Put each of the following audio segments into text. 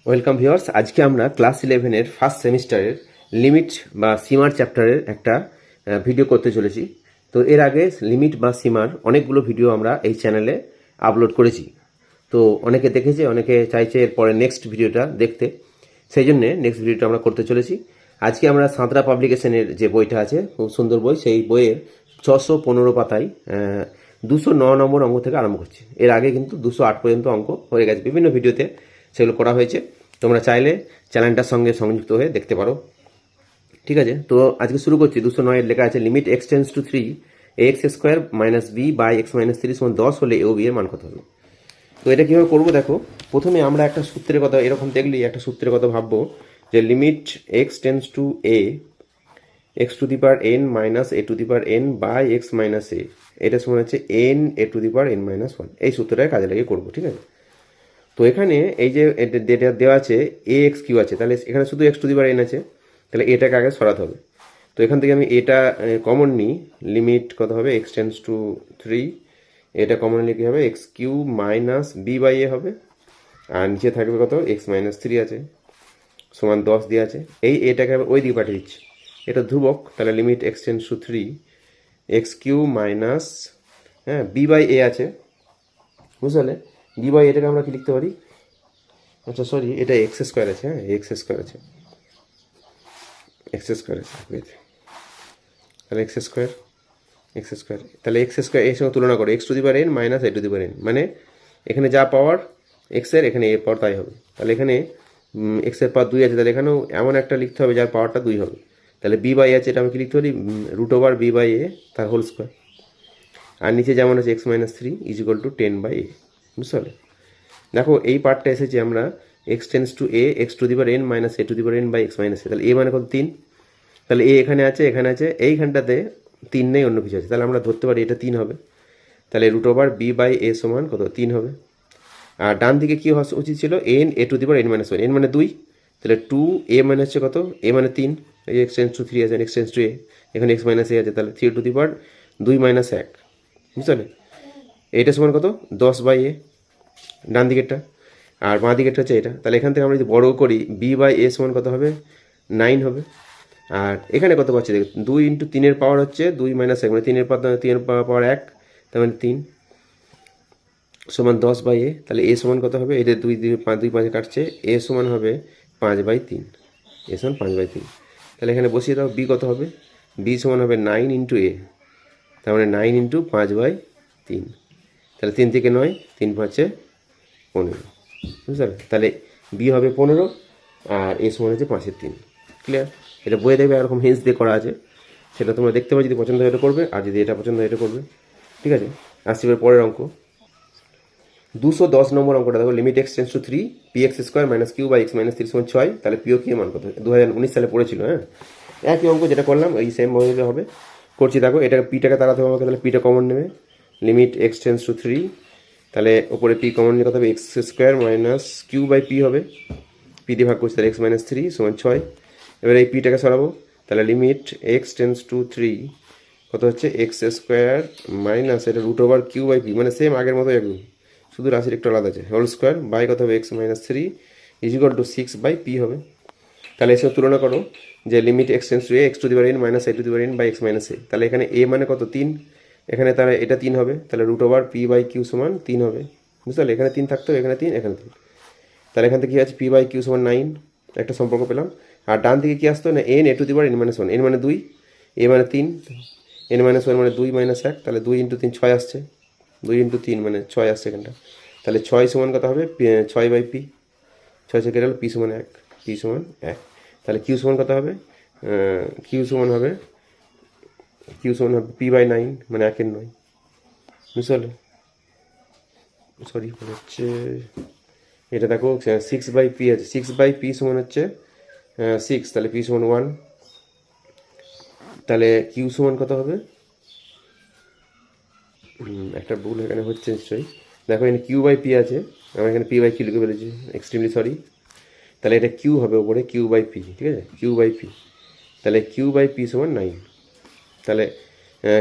Welcome viewers. আজকে আমরা class 11-এর first সেমিস্টারের লিমিট বা সীমার চ্যাপ্টারের একটা ভিডিও করতে চলেছি। তো এর আগে লিমিট বা সীমার অনেকগুলো ভিডিও আমরা এই চ্যানেলে আপলোড করেছি। তো অনেকে দেখেছে, অনেকে চাইছে এরপরে নেক্সট ভিডিওটা দেখতে, সেই জন্যে নেক্সট ভিডিওটা আমরা করতে চলেছি। আজকে আমরা সাঁতরা পাবলিকেশনের যে বইটা আছে, খুব সুন্দর বই, সেই বইয়ের 615 পাতায় 209 নম্বর অঙ্ক থেকে আরম্ভ করছি। এর আগে কিন্তু 208 পর্যন্ত অঙ্ক হয়ে গেছে, বিভিন্ন ভিডিওতে সেগুলো করা হয়েছে। তোমরা চাইলে চ্যানেলটার সঙ্গে সংযুক্ত হয়ে দেখতে পারো। ঠিক আছে, তো আজকে শুরু করছি। 209 লেখা আছে limit x tends to 3 ax square minus b by x minus 3 সমান 10 হলে এ ও বি এর মান কত হবে। তো এটা কীভাবে করবো দেখো। প্রথমে আমরা একটা সূত্রের কথা, এরকম দেখলেই একটা সূত্রের কথা ভাববো, যে limit x tends to a x to the power n minus a to the power n by x minus a, এটা সমান হচ্ছে n a to the power n minus 1। এই সূত্রটাকে কাজে লাগিয়ে করবো। ঠিক আছে, তো এখানে এই যে ডেটা দেওয়া আছে এ এক্স কিউ আছে, তাহলে এখানে শুধু x to the power N আছে, তাহলে এটাকে আগে সরাতে হবে। তো এখান থেকে আমি এটা কমন নিই, লিমিট কত হবে এক্স টেন্স টু 3, এটা কমন নিলে কী হবে x q minus b by a হবে, আর নিচে থাকবে কত এক্স মাইনাস 3 আছে সমান 10 দিয়ে আছে। এই এটাকে ওই দিকে পাঠিয়ে দিচ্ছি, এটা ধ্রুবক, তাহলে limit x tends to 3 x q minus b by a আছে, বুঝলে। বি বাই এটাকে আমরা কি লিখতে পারি, আচ্ছা সরি, এটা এক্স স্কোয়ার আছে, এক্স স্কোয়ার আছে, এক্স স্কোয়ার আছে, তাহলে এক্স স্কোয়ার, তাহলে এক্স স্কোয়ার এর সঙ্গে তুলনা করো x to the power n minus a to the power N, মানে এখানে যা পাওয়ার এক্সের এখানে এ পাওয়ার তাই হবে। তাহলে এখানে এক্সের পাওয়ার 2 আছে, তাহলে এখানেও এমন একটা লিখতে হবে যার পাওয়ারটা 2 হবে। তাহলে বি বাই আছে, এটা আমি কি লিখতে পারি root over b by a তার হোল স্কোয়ার, আর নিচে যেমন আছে x minus 3 is equal to 10 by a, বুঝতে পারলে। দেখো এই পার্টটা এসেছে আমরা x tends to a x to the power n minus a to the power n by x minus a, তাহলে এ মানে কত 3, তাহলে এ এখানে আছে এখানে আছে, এইখানটাতে 3 নেই, অন্য কিছু আছে, তাহলে আমরা ধরতে পারি এটা 3 হবে। তাহলে রুট ওভার বি বাই এ সমান কত 3 হবে। আর ডান দিকে কী হওয়া উচিত ছিল N a to the power n minus 1, N মানে 2, তাহলে 2 এ মানে হচ্ছে কত এ মানে 3, এই এক্স টেন্স টু 3 আছে এক্স টেন্স টু এ, এখানে এক্স মাইনাস এ আছে, তাহলে 3 টু দি পাওয়ার 2 মাইনাস 1, বুঝতে, এইটা সমান কত 10 বাই এ ডান দিকেরটা, আর বাঁ দিকেরটা হচ্ছে এটা। তাহলে এখান থেকে আমরা যদি বড় করি বি বাই এ সমান কত হবে 9 হবে। আর এখানে কত পাচ্ছি দেখ, 2 ইন্টু 3-এর পাওয়ার হচ্ছে 2 মাইনাস 1, মানে 3-এর পাওয়ার 1, তার মানে 3 সমান 10 বাই এ। তাহলে এ সমান কত হবে, এটা 2 2 5 কাটছে, এ সমান হবে 5/3, এ সমান 5/3। তাহলে এখানে বসিয়ে দাও, বি কত হবে, বি সমান হবে 9 ইন্টু এ, তার মানে 9 ইন্টু 5/3, তাহলে 3 থেকে 9, 3 5 15, বুঝতে পারলে। তাহলে বি হবে 15 আর এ সমান হচ্ছে 5/3। ক্লিয়ার, এটা বইয়ে দেখবে এরকম হিন্স দিয়ে করা আছে, সেটা তোমরা দেখতে পাবে, যদি পছন্দ হয় এটা করবে, আর যদি এটা পছন্দ হয় এটা করবে। ঠিক আছে, আসছি এবার পরের অঙ্ক 210 নম্বর অঙ্কটা দেখো, limit x tends to 3 p x square minus q by x minus 3 সমান 6, তাহলে পিও কি মান কত, 2019 সালে পড়েছিল। একই অঙ্ক যেটা করলাম ওই সেম ভাবে হবে, করছি দেখো। এটা পিটাকে তাড়াতে হবে আমাকে, তাহলে পিটা কমন নেবে, লিমিট এক্স টেন্স টু 3, তাহলে ওপরে পি কমন নিয়ে কত হবে x square minus q by p হবে, পি দিয়ে ভাগ করছি, তাহলে এক্স মাইনাস 3 সমান 6। এবার এই পিটাকে সরাবো, তাহলে লিমিট এক্স টেন্স টু 3 কত হচ্ছে এক্স স্কোয়ার মাইনাস এটা root over q by p, মানে সেম আগের মতো একদম, শুধু রাশির একটু আলাদা আছে, হোল স্কোয়ার বাই কত হবে x minus 3 is equal to 6 by p হবে। তাহলে এসব তুলনা করো যে limit x tends to a x to the power n minus a to the power n by x minus a, তাহলে এখানে এ মানে কত 3, এখানে তাহলে এটা 3 হবে, তাহলে root over p by q সমান 3 হবে, বুঝতে পারলে। এখানে 3 থাকতো, এখানে 3, এখানে 3, তাহলে এখান থেকে কী আছে পি বাই কিউ সমান 9, একটা সম্পর্ক পেলাম। আর ডান দিকে কী আসতো না N a to the power n minus 1, N মানে 2, এ মানে 3, এন মাইনাস 1 মানে 2 মাইনাস 1, তাহলে 2 ইন্টু 3 6 আসছে, 2 ইন্টু 3 মানে 6 আসছে এখানটা। তাহলে 6 সমান কত হবে 6 বাই পি, 6 থেকে গেল পি সমান 1, পি সমান 1। তাহলে কিউ সমান কত হবে, কিউ সমান হবে পি বাই 9, মানে 1/9, বুঝতে পারলে। সরি হচ্ছে এটা দেখো 6 বাই পি আছে, 6 বাই পি সমান হচ্ছে 6, তাহলে পি সমান 1, তাহলে কিউ সমান কত হবে, একটা ভুল এখানে হচ্ছে নিশ্চয়ই, দেখো এখানে কিউ বাই পি আছে, আমরা এখানে পি বাই কিউ লিখে ফেলেছি, এক্সট্রিমলি সরি। তাহলে এটা কিউ হবে ওপরে কিউ বাই পি, ঠিক আছে, কিউ বাই পি, তাহলে কিউ বাই পি সমান 9, তাহলে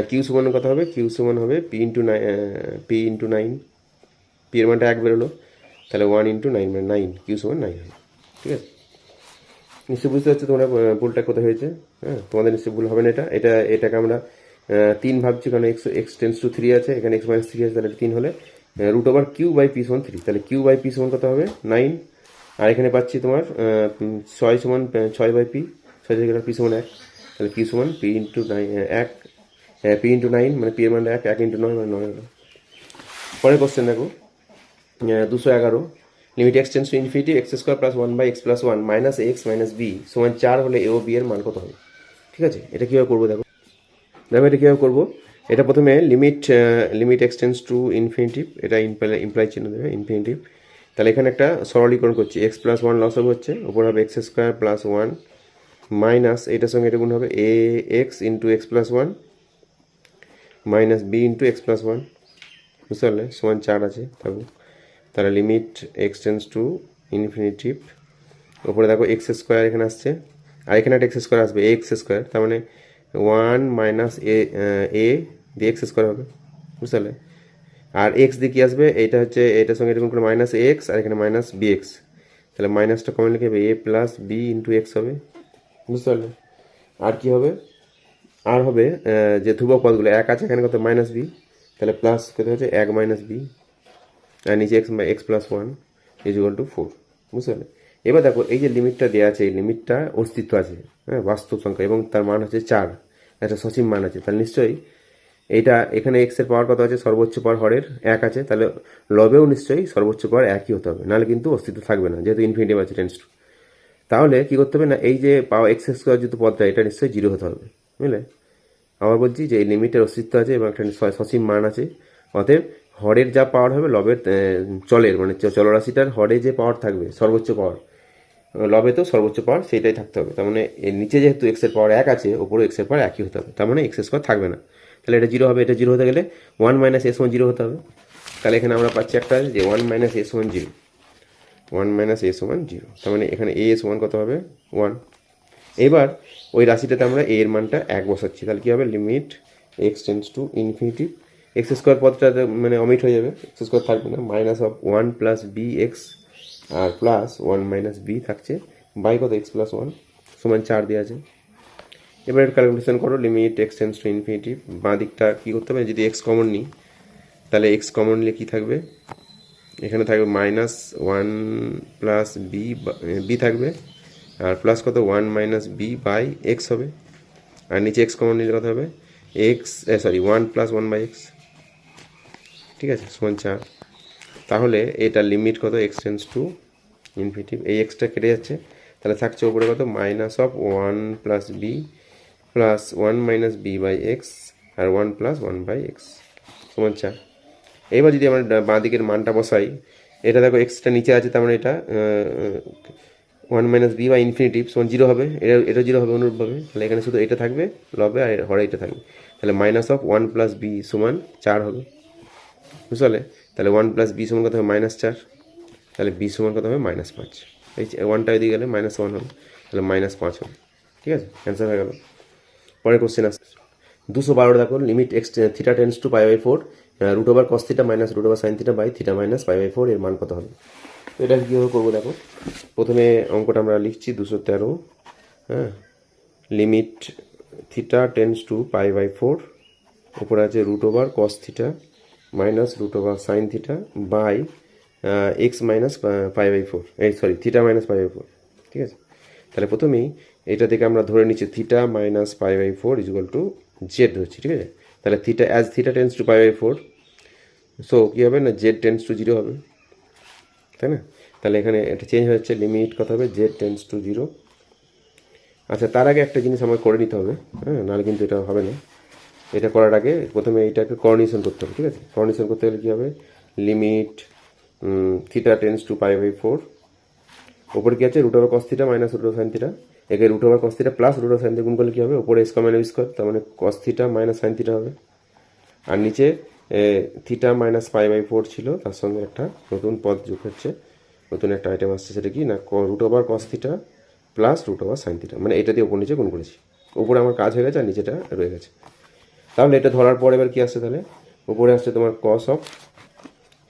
কিউ সমান কত হবে, কিউ সমান হবে পি ইন্টু 9, পি এর মানটা 1 বেরোলো, তাহলে 1 ইন্টু 9 মানে 9, কিউ সমান 9 হবে। ঠিক আছে, নিশ্চয়ই বুঝতে পারছো তোমরা ভুলটা কোথায় হয়েছে। হ্যাঁ, তোমাদের নিশ্চয়ই ভুল হবে না। এটাকে আমরা 3 ভাবছি, কারণ এক্স টেন্স টু 3 আছে, এখানে এক্স মাইনাস 3 আছে, তাহলে 3 হলে root over q by p সমান 3, তাহলে কিউ বাই পি সমান কত হবে 9। আর এখানে পাচ্ছি তোমার 6 সমান 6 বাই পি, 6 থেকে পি সমান 1, তাহলে কিউ সমান পি ইন্টু 9 1, পি ইন্টু 9 মানে পি এর মান 1, 1 ইন্টু 9 মানে 9 হলো। পরের কোশ্চেন দেখো 211, limit x tends to infinity x square plus 1 by x plus 1 minus x minus b সমান 4 হলে এ ও বি এর মান কত হবে। ঠিক আছে, এটা কীভাবে করবো দেখো। এটা কীভাবে করবো, এটা প্রথমে limit x tends to infinitive, এটা ইমপ্লাই চিহ্ন দেবে ইনফিনিটিভ। তাহলে এখানে একটা সরলীকরণ করছি, এক্স প্লাস 1 লস হবে হচ্ছে, ওপর হবে এক্স স্কোয়ার প্লাস 1 মাইনাস এটার সঙ্গে এটা গুণ হবে a x into x plus 1 minus b into x plus 1, বুঝতে পারলে, সমান 4 আছে থাকুক। তাহলে limit x tends to infinitive, ওপরে দেখো এক্স স্কোয়ার এখানে আসছে, আর এখানে একটা এক্স স্কোয়ার আসবে এ এক্স স্কোয়ার, তার মানে 1 মাইনাস এ দিয়ে এক্স স্কোয়ার হবে, বুঝতে পারলে। আর এক্স দিয়ে কী আসবে, এটা হচ্ছে এটার সঙ্গে এরকম করে মাইনাস এক্স, আর এখানে মাইনাস বি এক্স, তাহলে মাইনাসটা কমন লিখে হবে a plus B into x হবে, বুঝতে পারলে। আর কি হবে, আর হবে যে ধ্রুবক পদগুলো এক আছে, এখানে কত মাইনাস বি, তাহলে প্লাস কত হচ্ছে 1 মাইনাস বি, আর নিচে x plus 1 is equal two 4, বুঝতে পারলে। এবার দেখো এই যে লিমিটটা দেওয়া আছে, এই লিমিটটা অস্তিত্ব আছে, হ্যাঁ, বাস্তব সংখ্যা, এবং তার মান হচ্ছে 4, একটা সসীম মান আছে, তাহলে নিশ্চয়ই এইটা এখানে এক্স এর পাওয়ার কত আছে, সর্বোচ্চ পাওয়ার হরের 1 আছে, তাহলে লবেও নিশ্চয়ই সর্বোচ্চ পাওয়ার 1ই হতে হবে, নাহলে কিন্তু অস্তিত্ব থাকবে না, যেহেতু ইনফিনিটিভ আছে টেন্স টু। তাহলে কি করতে হবে না, এই যে পাওয়ার এক্স স্কোয়ার যেহেতু পদটা, এটা নিশ্চয়ই 0 হতে হবে, বুঝলে। আবার বলছি যে এই লিমিটের অস্তিত্ব আছে এবং একটা সসীম মান আছে, অতএব হরের যা পাওয়ার হবে লবের চলের মানে চলরাশিটার হরে যে পাওয়ার থাকবে সর্বোচ্চ পাওয়ার, লবে তো সর্বোচ্চ পাওয়ার সেইটাই থাকতে হবে। তার মানে এর নিচে যেহেতু এক্সের পাওয়ার 1 আছে, ওপরে এক্সের পাওয়ার 1ই হতে হবে, তার মানে এক্স স্কোয়ার থাকবে না, তাহলে এটা 0 হবে। এটা 0 হতে গেলে 1 মাইনাস এস ওয়ান 0 হতে হবে, তাহলে এখানে আমরা পাচ্ছি একটা যে 1 minus S one 0, 1 minus S one 0, তার মানে এখানে এ এস ওয়ান কত হবে 1। এবার ওই রাশিটাতে আমরা এ এর মানটা 1 বসাচ্ছি, তাহলে কী হবে, limit x tends to infinity, x square পদটা মানে অমিট হয়ে যাবে, এক্স স্কোয়ার থাকবে না, minus of 1 plus b x আর প্লাস 1 মাইনাস বি থাকছে বাই কত এক্স প্লাস 1 সমান 4 দেওয়া আছে। এবার ক্যালকুলেশন করো, limit x tends to infinity, বাঁ দিকটা কী করতে হবে, যদি এক্স কমন নিই তাহলে এক্স কমন নিলে কী থাকবে, এখানে থাকবে মাইনাস 1 প্লাস বি থাকবে, আর প্লাস কত 1 মাইনাস বি বাই এক্স হবে, আর নিচে এক্স কমন নিলে কত হবে এক্স 1 প্লাস 1 বাই এক্স, ঠিক আছে, সমান 4। তাহলে এটা লিমিট কত এক্স টেন্স টু ইনফিনিটিভ, এই এক্সটা কেটে যাচ্ছে, তাহলে থাকছে উপরে কত minus of 1 plus b plus 1 minus b by x আর 1 প্লাস 1 বাই এক্স সমান 4। এবার যদি আমরা বাঁ দিকের মানটা বসাই, এটা দেখো এক্সটা নিচে আছে, তার মানে এটা 1 মাইনাস বি বাই ইনফিনিটিভ সমান 0 হবে, এটা 0 হবে অনুরূপভাবে, তাহলে এখানে শুধু এটা থাকবে লবে আর হরে এটা থাকবে, তাহলে মাইনাস অফ 1 প্লাস বি সমান 4 হবে, বুঝতে পারলে। তাহলে 1 প্লাস বি সমান কত হবে -4, তাহলে বি সমান কত হবে -5, এই 1টা এদিকে গেলে -1 হবে, তাহলে -5 হবে, ঠিক আছে, অ্যান্সার হয়ে গেল। পরের কোশ্চেন আসছে 212, দেখো limit x theta tends to pi by 4 root over cos theta minus root over sine theta by theta minus pi by 4 এর মান কত হবে। তো এটা কীভাবে করবো দেখো, প্রথমে অঙ্কটা আমরা লিখছি 213, হ্যাঁ, limit theta tends to pi by 4, উপরে আছে root over cos theta minus root over sine theta by x minus pi by 4, theta minus pi by 4, ঠিক আছে। তাহলে প্রথমেই এটা থেকে আমরা ধরে নিচ্ছি theta minus pi by 4 is equal to z ধরছি, ঠিক আছে। তাহলে theta tends to pi by 4, so কী হবে না জেড টেন্স টু 0 হবে, তাই না। তাহলে এখানে এটা চেঞ্জ হয়ে যাচ্ছে, লিমিট কত হবে জেড টেন্স টু 0। আচ্ছা, তার আগে একটা জিনিস আমার করে নিতে হবে, হ্যাঁ, নাহলে কিন্তু এটা হবে না। এটা করার আগে প্রথমে এইটাকে কোঅর্ডিনেশন করতে হবে, ঠিক আছে। কোঅর্ডিনেশন করতে গেলে কী হবে, limit theta tends to pi by 4, ওপরে কী আছে root over cos theta minus root over sine theta, একে root over cos theta plus root over sine theta গুণ করলে কী হবে, ওপরে স্কোয়ার মাইনাস স্কোয়ার, তার মানে কস থিটা মাইনাস সাইন থিটা হবে, আর নিচে থিটা মাইনাস পাই বাই 4 ছিল, তার সঙ্গে একটা নতুন পদ যোগ হচ্ছে, নতুন একটা আইটেম আসছে, সেটা কি না root over cos theta plus root over sine theta, মানে এটা দিয়ে ওপর নিচে গুণ করেছি, উপরে আমার কাজ হয়ে গেছে আর নিচেটা রয়ে গেছে। তাহলে এটা ধরার পর এবার কী আসছে, তাহলে উপরে আসছে তোমার কস অফ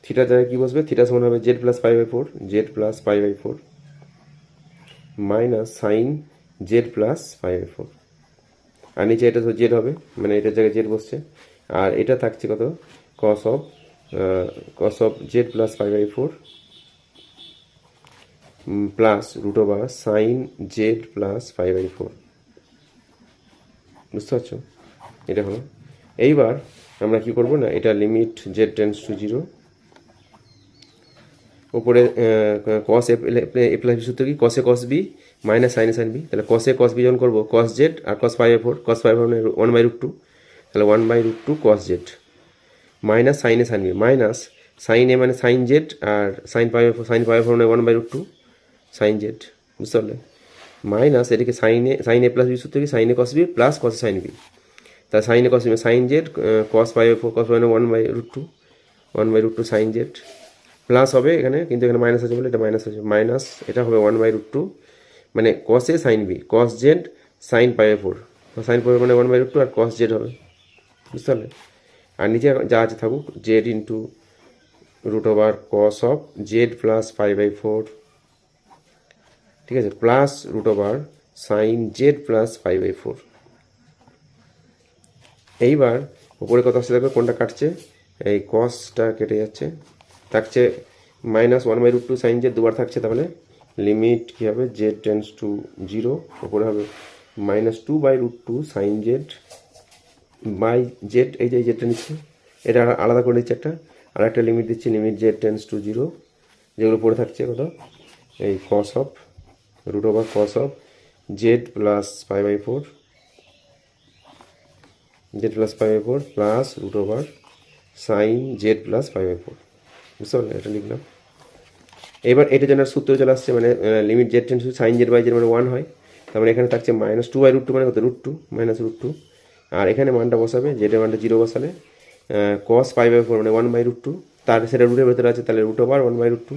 থিটা, জায়গায় কী বসবে, থিটা সমান হবে z plus pi by 4, z plus pi by 4, minus sine z plus 5/4, আর নিচে এটা তো জেড হবে, মানে এটার জায়গায় জেড বসছে, আর এটা থাকছে কত cos of z plus 5/4 plus root over sine z plus 5/4। বুঝতে পারছো? এটা হলো। এইবার আমরা কি করব না, এটা লিমিট জেড টেন্ডস টু 0, উপরে কস এ প্লাস বি সূত্র কি, cos a cos b minus sine a sine b, তাহলে কসে কস বি যখন করবো কস জেড আর cos 5/4, cos 5/4 মানে 1/√2, তাহলে 1/√2 cos z minus sine a sine b, minus sine a মানে সাইন জেড আর সাইন 5/4 মানে 1/√2 সাইন জেড। বুঝতে পারলে? মাইনাস এদিকে সাইন এ প্লাস বি সূত্র কি, sine a cos b plus cos a sine b, তাহলে sine a cos b sine z cos 5/4 cos 1/√2 sine z plus হবে এখানে, কিন্তু এখানে মাইনাস আছে বলে এটা মাইনাস আছে, মাইনাস এটা হবে 1/√2 মানে কস এ সাইন বি কস জেড সাইন 5/4, সাইন 5/4 মানে 1/√2 আর কস জেড হবে। বুঝতে পারলে? আর নিচে যা আছে থাকুক z into root over cos of z plus 5/4, ঠিক আছে, plus root over sine z plus 5/4। এইবার উপরে কত আসছে দেখো, কোনটা কাটছে, এই কসটা কেটে যাচ্ছে, থাকছে মাইনাস 1/√2 সাইন জেড দুবার থাকছে, তাহলে লিমিট কী হবে জেড টেন্ডস টু 0, উপরে হবে minus 2/√2 sine z by z, এই যে জেডটা নিচ্ছে এটা আলাদা করে দিচ্ছে একটা, আর একটা লিমিট দিচ্ছি লিমিট জেড টেন্ডস টু 0, যেগুলো পড়ে থাকছে কত, এই cos of root over cos of z plus 5/4 plus root over sine z plus 5/4। বুঝতে পারলে? এটা লিখলাম। এবার এটা যেন সূত্র চলে আসছে, মানে limit z tends to sine z by z মানে 1 হয়, তার মানে এখানে থাকছে মাইনাস 2/√2 মানে কত √2 মাইনাস √2, আর এখানে মানটা বসাবে জেডের মানটা 0 বসালে cos 5/4 মানে 1/√2, তার সেটা রুটের ভেতরে আছে, তাহলে রুট ওভার 1/√2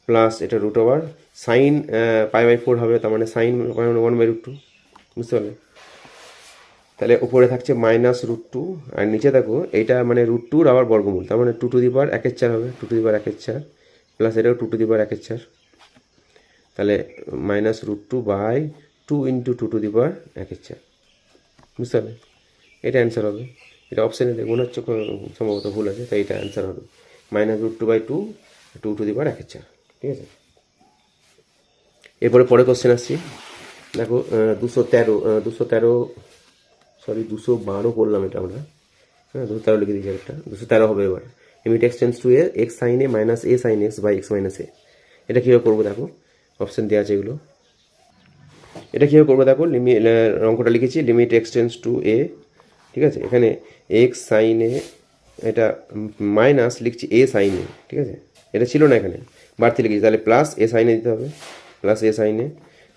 প্লাস এটা রুট ওভার সাইন 5/4 হবে, তার মানে সাইন 1/√2। বুঝতে পারলে? তাহলে উপরে থাকছে মাইনাস √2, আর নিচে দেখো এইটা মানে √2 আবার বর্গমূল, তার মানে 2^1 হবে, 2^1 প্লাস এটাও 2^1, তাহলে মাইনাস √2/2 ইন্টু 2^1। বুঝতে পারলে? এটা অ্যান্সার হবে। এটা অপশানে মনে হচ্ছে সম্ভবত ভুল আছে, তাই এটা অ্যান্সার হবে মাইনাস √2/2 2^1। ঠিক আছে, এরপরে কোশ্চেন আসছি। দেখো 212 করলাম এটা আমরা, হ্যাঁ 213 লিখে দিয়েছি একটা, 213 হবে। এবার limit x tends to x sine a minus a sine x by x minus a, এটা কীভাবে করবো দেখো, অপশান দেওয়া আছে এগুলো। এটা কীভাবে করবো দেখো, অঙ্কটা লিখেছি লিমিট এক্স টেন্ডস টু এ, ঠিক আছে, এখানে এক্স সাইন এ, এটা মাইনাস লিখছি এ সাইন এ, ঠিক আছে, এটা ছিল না এখানে বাড়তি লিখেছি, তাহলে প্লাস এ সাইন এ দিতে হবে, প্লাস এ সাইন এ,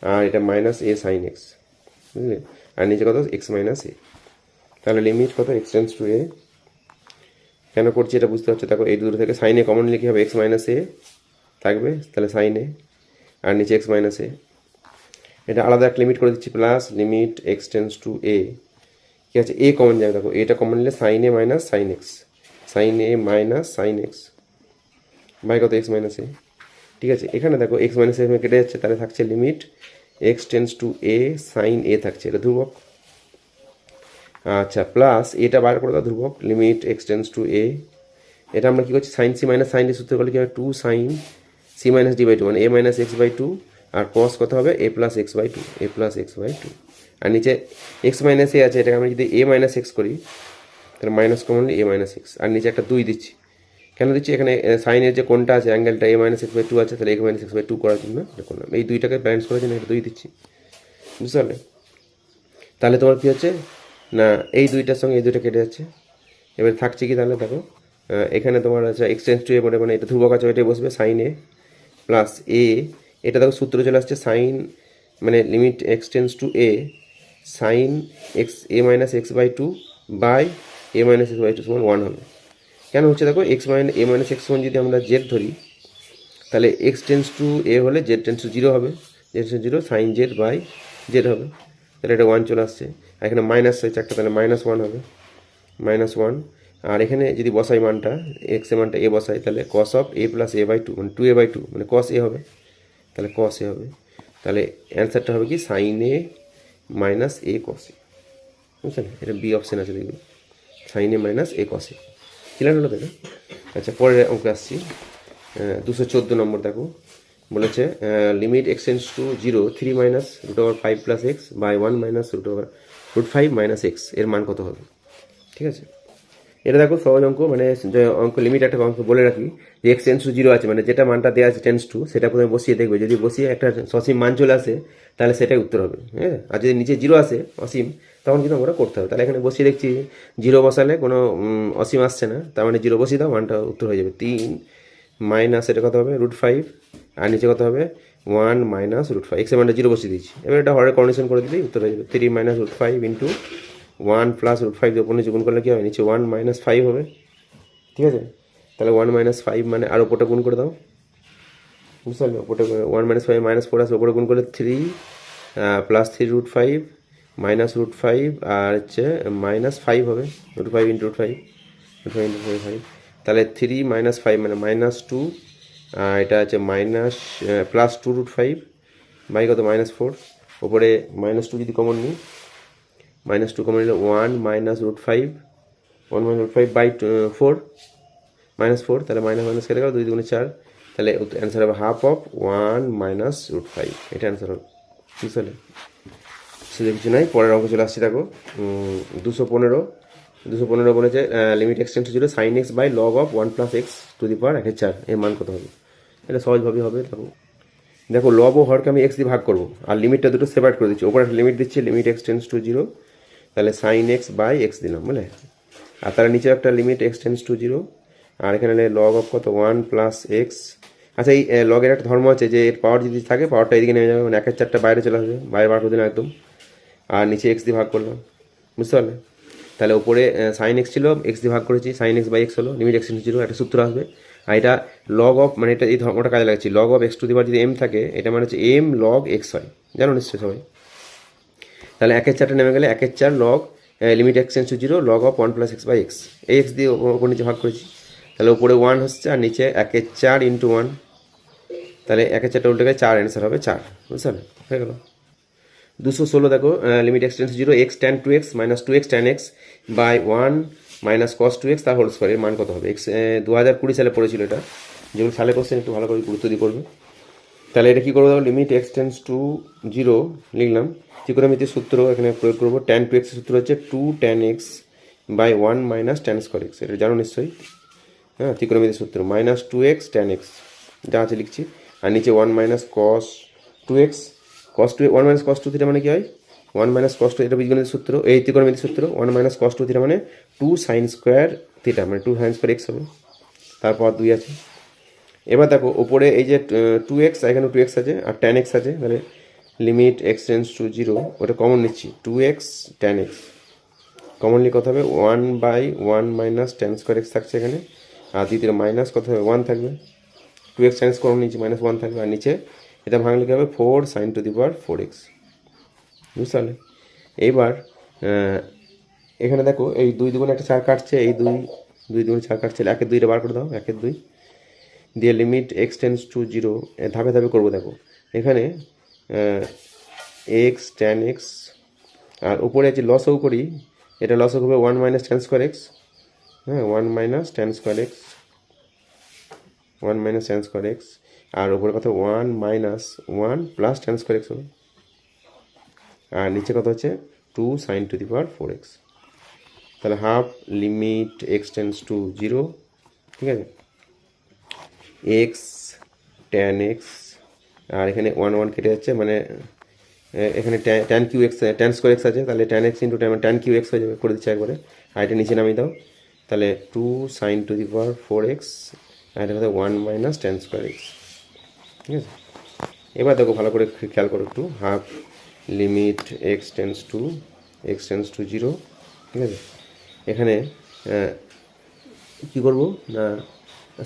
আর এটা মাইনাস এ সাইন এক্স, বুঝলে, আর নিচে কত এক্স মাইনাস এ, তাহলে লিমিট কত এক্স টেন্ডস টু এ। কেন করছি এটা বুঝতে পারছো, দেখো এই দুটো থেকে সাইন এ কমন লিখে হবে এক্স মাইনাস এ থাকবে, তাহলে সাইন এ, আর নিচে এক্স মাইনাস এ, এটা আলাদা একটা লিমিট করে দিচ্ছি, plus limit x tends to a, কি আছে এ কমন যাবে, দেখো এটা কমন নিলে sine a minus sine x, sine a minus sine x by কত এক্স মাইনাস এ। ঠিক আছে, এখানে দেখো এক্স মাইনাস এ কেটে যাচ্ছে, তাহলে থাকছে limit x tends to a sine a থাকছে, এটা ধ্রুবক। আচ্ছা, প্লাস এটা বার করে দাও ধ্রুবক, limit x tends to a, এটা আমরা কী করছি sine c minus sine d সূত্র করলে কী হবে 2 sine c minus d by 2 মানে এ মাইনাস এক্স বাই 2, আর কস কত হবে a plus x by 2, a plus x by 2, আর নিচে এক্স মাইনাস এ আছে, এটাকে আমরা যদি এ মাইনাস এক্স করি তাহলে মাইনাস কমনলি এ মাইনাস এক্স, আর নিচে একটা 2 দিচ্ছি, কেন দিচ্ছি এখানে সাইনের যে কোনটা আছে অ্যাঙ্গেলটা এ মাইনাস এক্স বাই 2 আছে, তাহলে এ মাইনাস এক্স বাই 2 করার জন্য এটা করলাম, এই দুইটাকে ব্যালেন্স করার জন্য এটা 2 দিচ্ছি। বুঝতে পারলে? তাহলে তোমার কী হচ্ছে না এই দুইটার সঙ্গে এই দুইটা কেটে যাচ্ছে, এবার থাকছে কি তাহলে দেখো এখানে তোমার আছে এক্স টেন্ডস টু এ মানে এটা ধ্রুবক আছে, এটাই বসবে সাইন এ প্লাস এ, এটা দেখো সূত্র চলে আসছে সাইন মানে limit x tends to a sine x a minus x by 2 by a minus x by 2 সমান 1 হবে। কেন হচ্ছে দেখো x minus a minus x সমান যদি আমরা জেড ধরি তাহলে এক্স টেন্ডস টু এ হলে জেড টেন্ডস টু 0 হবে, z tends to 0 sine z by z হবে, তাহলে এটা 1 চলে আসছে, আর এখানে মাইনাস হয়েছে একটা, তাহলে -1 হবে, -1, আর এখানে যদি বসাই মানটা এক্স এর মানটা এ বসাই তাহলে cos of a plus a by 2 মানে 2a বাই 2 মানে কস এ হবে, তাহলে কস এ হবে, তাহলে অ্যান্সারটা হবে কি সাইন এ মাইনাস এ কস এ, বুঝছেন? এটা বি অপশান আছে, দেখবে sign a minus A cos A. Clear হলো তাই না? আচ্ছা, পরের অঙ্ক আসছি। 214 নম্বর দেখো, বলেছে limit x tends to 0 3 minus root over 5 plus x by 1 minus root 5 minus x এর মান কত হবে? ঠিক আছে, এটা দেখো সহজ অঙ্ক, মানে যে অঙ্ক লিমিট একটা অঙ্ক বলে রাখি যে এক্স টেন্স টু 0 আছে, মানে যেটা মানটা দেওয়া আছে টেন্স টু, সেটা প্রথমে বসিয়ে দেখবে, যদি বসিয়ে একটা সসীম মান চলে আসে তাহলে সেটাই উত্তর হবে। হ্যাঁ, আর যদি নিচে 0 আসে অসীম, তখন কিন্তু আমরা করতে হবে। তাহলে এখানে বসিয়ে দেখছি 0 বসালে কোনো অসীম আসছে না, তার মানে 0 বসিয়ে দাও, মানটা উত্তর হয়ে যাবে 3 মাইনাস এটা কত হবে রুট 5, আর নিচে কত হবে 1 মাইনাস রুট 5, এক্সের মানটা 0 বসিয়ে দিচ্ছি। এবার এটা হরের কন্ডিশন করে দিলেই উত্তর হয়ে যাবে 3 minus root 5 into 1 plus root 5 ওপর নিচে গুণ করলে কী হবে, নিচে 1 মাইনাস 5 হবে। ঠিক আছে, তাহলে 1 মাইনাস 5 মানে আর ওপরটা গুণ করে দাও, বুঝতে পারলে? ওপরটা 1 মাইনাস 5 মাইনাস 4 আসবে, ওপরে গুণ করলে 3 প্লাস 3 রুট 5 মাইনাস রুট 5 আর হচ্ছে মাইনাস 5 হবে, root 5 into root 5, root 5 into 5, তাহলে 3 মাইনাস 5 মানে মাইনাস 2, এটা হচ্ছে মাইনাস প্লাস 2 রুট 5 বাই কত মাইনাস 4, ওপরে মাইনাস 2 যদি কমন নিই, মাইনাস 2 কমন নিলে 1 মাইনাস রুট 5, 1 মাইনাস রুট 5 বাই 4 মাইনাস 4, তাহলে মাইনাস মাইনাস কেটে গেল, 2 2 4, তাহলে অ্যান্সার হবে হাফ অফ 1 মাইনাস রুট 5, এটা অ্যান্সার হবে। বুঝতে পারলে? সেটা কিছু নাই, পরের অঙ্ক চলে আসছি দেখো। 215 বলেছে limit x tends to 0 sine x by log of 1 plus x to the power 1/4 এর মান কত হবে? এটা সহজভাবে হবে। দেখো লব ও হরকে আমি এক্স দিয়ে ভাগ করবো, আর লিমিটটা দুটো সেপারেট করে দিচ্ছি। ওপরে একটা লিমিট দিচ্ছি, লিমিট এক্সটেন্স টু 0, তাহলে সাইন এক্স বাই এক্স দিলাম, বুঝলে? আর তার নিচে একটা লিমিট এক্সটেন্স টু 0, আর এখানে লগ অফ কত 1 প্লাস এক্স। আচ্ছা, এই লগের একটা ধর্ম আছে যে এর পাওয়ার যদি থাকে, পাওয়ারটা এদিকে নেমে যাবে, মানে 1/4 বাইরে চলে আসবে, বাইরে বার করে দিলাম একদম, আর নিচে এক্স দিয়ে ভাগ করলাম, বুঝতে পারলে? তাহলে উপরে সাইন এক্স ছিল, এক্স দিয়ে ভাগ করেছি, সাইন এক্স বাই এক্স হলো, লিমিট এক্সটেন্স টু 0, একটা সূত্র আসবে। আর এটা লগ অফ, মানে এটা এই ধর্মটা কাজে লাগাচ্ছি, log of x to the power যদি এম থাকে, এটা মানে হচ্ছে এম লগ এক্স হয়, জানো নিশ্চয়ই সবাই। তাহলে 1/4 নেমে গেলে 1/4 log limit x tends to 0 log of 1 plus x by x, এই এক্স দিয়ে ওপর নিচে ভাগ করেছি, তাহলে উপরে 1 হচ্ছে আর নিচে 1/4 ইন্টু 1, তাহলে 1/4 উল্টে গেলে 4, অ্যান্সার হবে 4, বুঝতে পারলে? হয়ে গেল। 216 দেখো limit x tends 0 x tan 2x minus 2x tan x by 1 minus cos 2x তার হোল স্কোয়ার এর মান কত হবে? এক্স 2020 সালে পড়েছিল এটা, যেগুলো সালে কোশ্চেন একটু ভালো করে গুরুত্ব দিয়ে করবে। তাহলে এটা কী করবো দেখো, লিমিট এক্সটেন্স টু 0 লিখলাম, ত্রিকোণমিতির সূত্র এখানে প্রয়োগ করবো। ট্যান 2x এর সূত্র হচ্ছে 2 tan x by 1 minus tan square x, এটা জানো নিশ্চয়ই। হ্যাঁ, ত্রিকোণমিতির সূত্র মাইনাস 2x ট্যান এক্স যা আছে লিখছি, আর নিচে 1 মাইনাস কস 2x, কস 2 1 মাইনাস কস 2 থিটা মানে কি হয় 1 মাইনাস কস 2, এটা বীজগণিতের সূত্র, এই ত্রিকোণমিতির সূত্র। 1 মাইনাস কস 2 থিটা মানে 2 সাইন স্কোয়ার থিটা, মানে 2 সাইন স্কোয়ার এক্স হবে, তারপর 2 আছে। এবার দেখো ওপরে এই যে 2x, এখানে 2x আছে আর ট্যান এক্স আছে, তাহলে লিমিট এক্সটেন্স টু 0, ওটা কমন নিচ্ছি, 2x ট্যান এক্স কমনলি কত হবে 1 by 1 minus tan square x থাকছে এখানে, আর দ্বিতীয় মাইনাস কত হবে 1 থাকবে, 2x সাইন কমন নিচ্ছি, মাইনাস 1 থাকবে, আর নিচে এটা ভাঙলে কী হবে 4 sign two the power 4x, বুঝতে পারলে? এইবার এখানে দেখো এই 2 দুগুণে একটা 4 কাটছে, এই 2 দুগুণে 4 কাটছে, 1 এর 2 বার করে দাও, 1 এর 2 দিয়ে লিমিট এক্সটেন্স টু 0 ধাপে ধাপে করবো। দেখো এখানে এক্স ট্যান এক্স, আর উপরে যে লসও করি, এটা লসও হবে 1 মাইনাস ট্যান স্কোয়ার এক্স, হ্যাঁ 1 minus tan square x, 1 minus tan square x, আর উপরে কত 1 minus 1 plus tan square x হবে, আর নিচে কত হচ্ছে 2 sign two the power 4x, তাহলে হাফ লিমিট এক্সটেন্স টু 0, ঠিক আছে, এক্স ট্যান এক্স, আর এখানে 1 1 কেটে যাচ্ছে, মানে এখানে tan cube x tan square x আছে, তাহলে tan x into tan cube x হয়ে যাবে, করে দিচ্ছে একবারে, আর এটা নিচে নামিয়ে দাও, তাহলে 2 sign two the power 4x, আর এটা হচ্ছে 1 মাইনাস ট্যান স্কোয়ার এক্স, ঠিক আছে। এবার দেখো ভালো করে খেয়াল করো একটু, হাফ লিমিট এক্সটেন্স টু 0, ঠিক আছে। এখানে কী করবো না,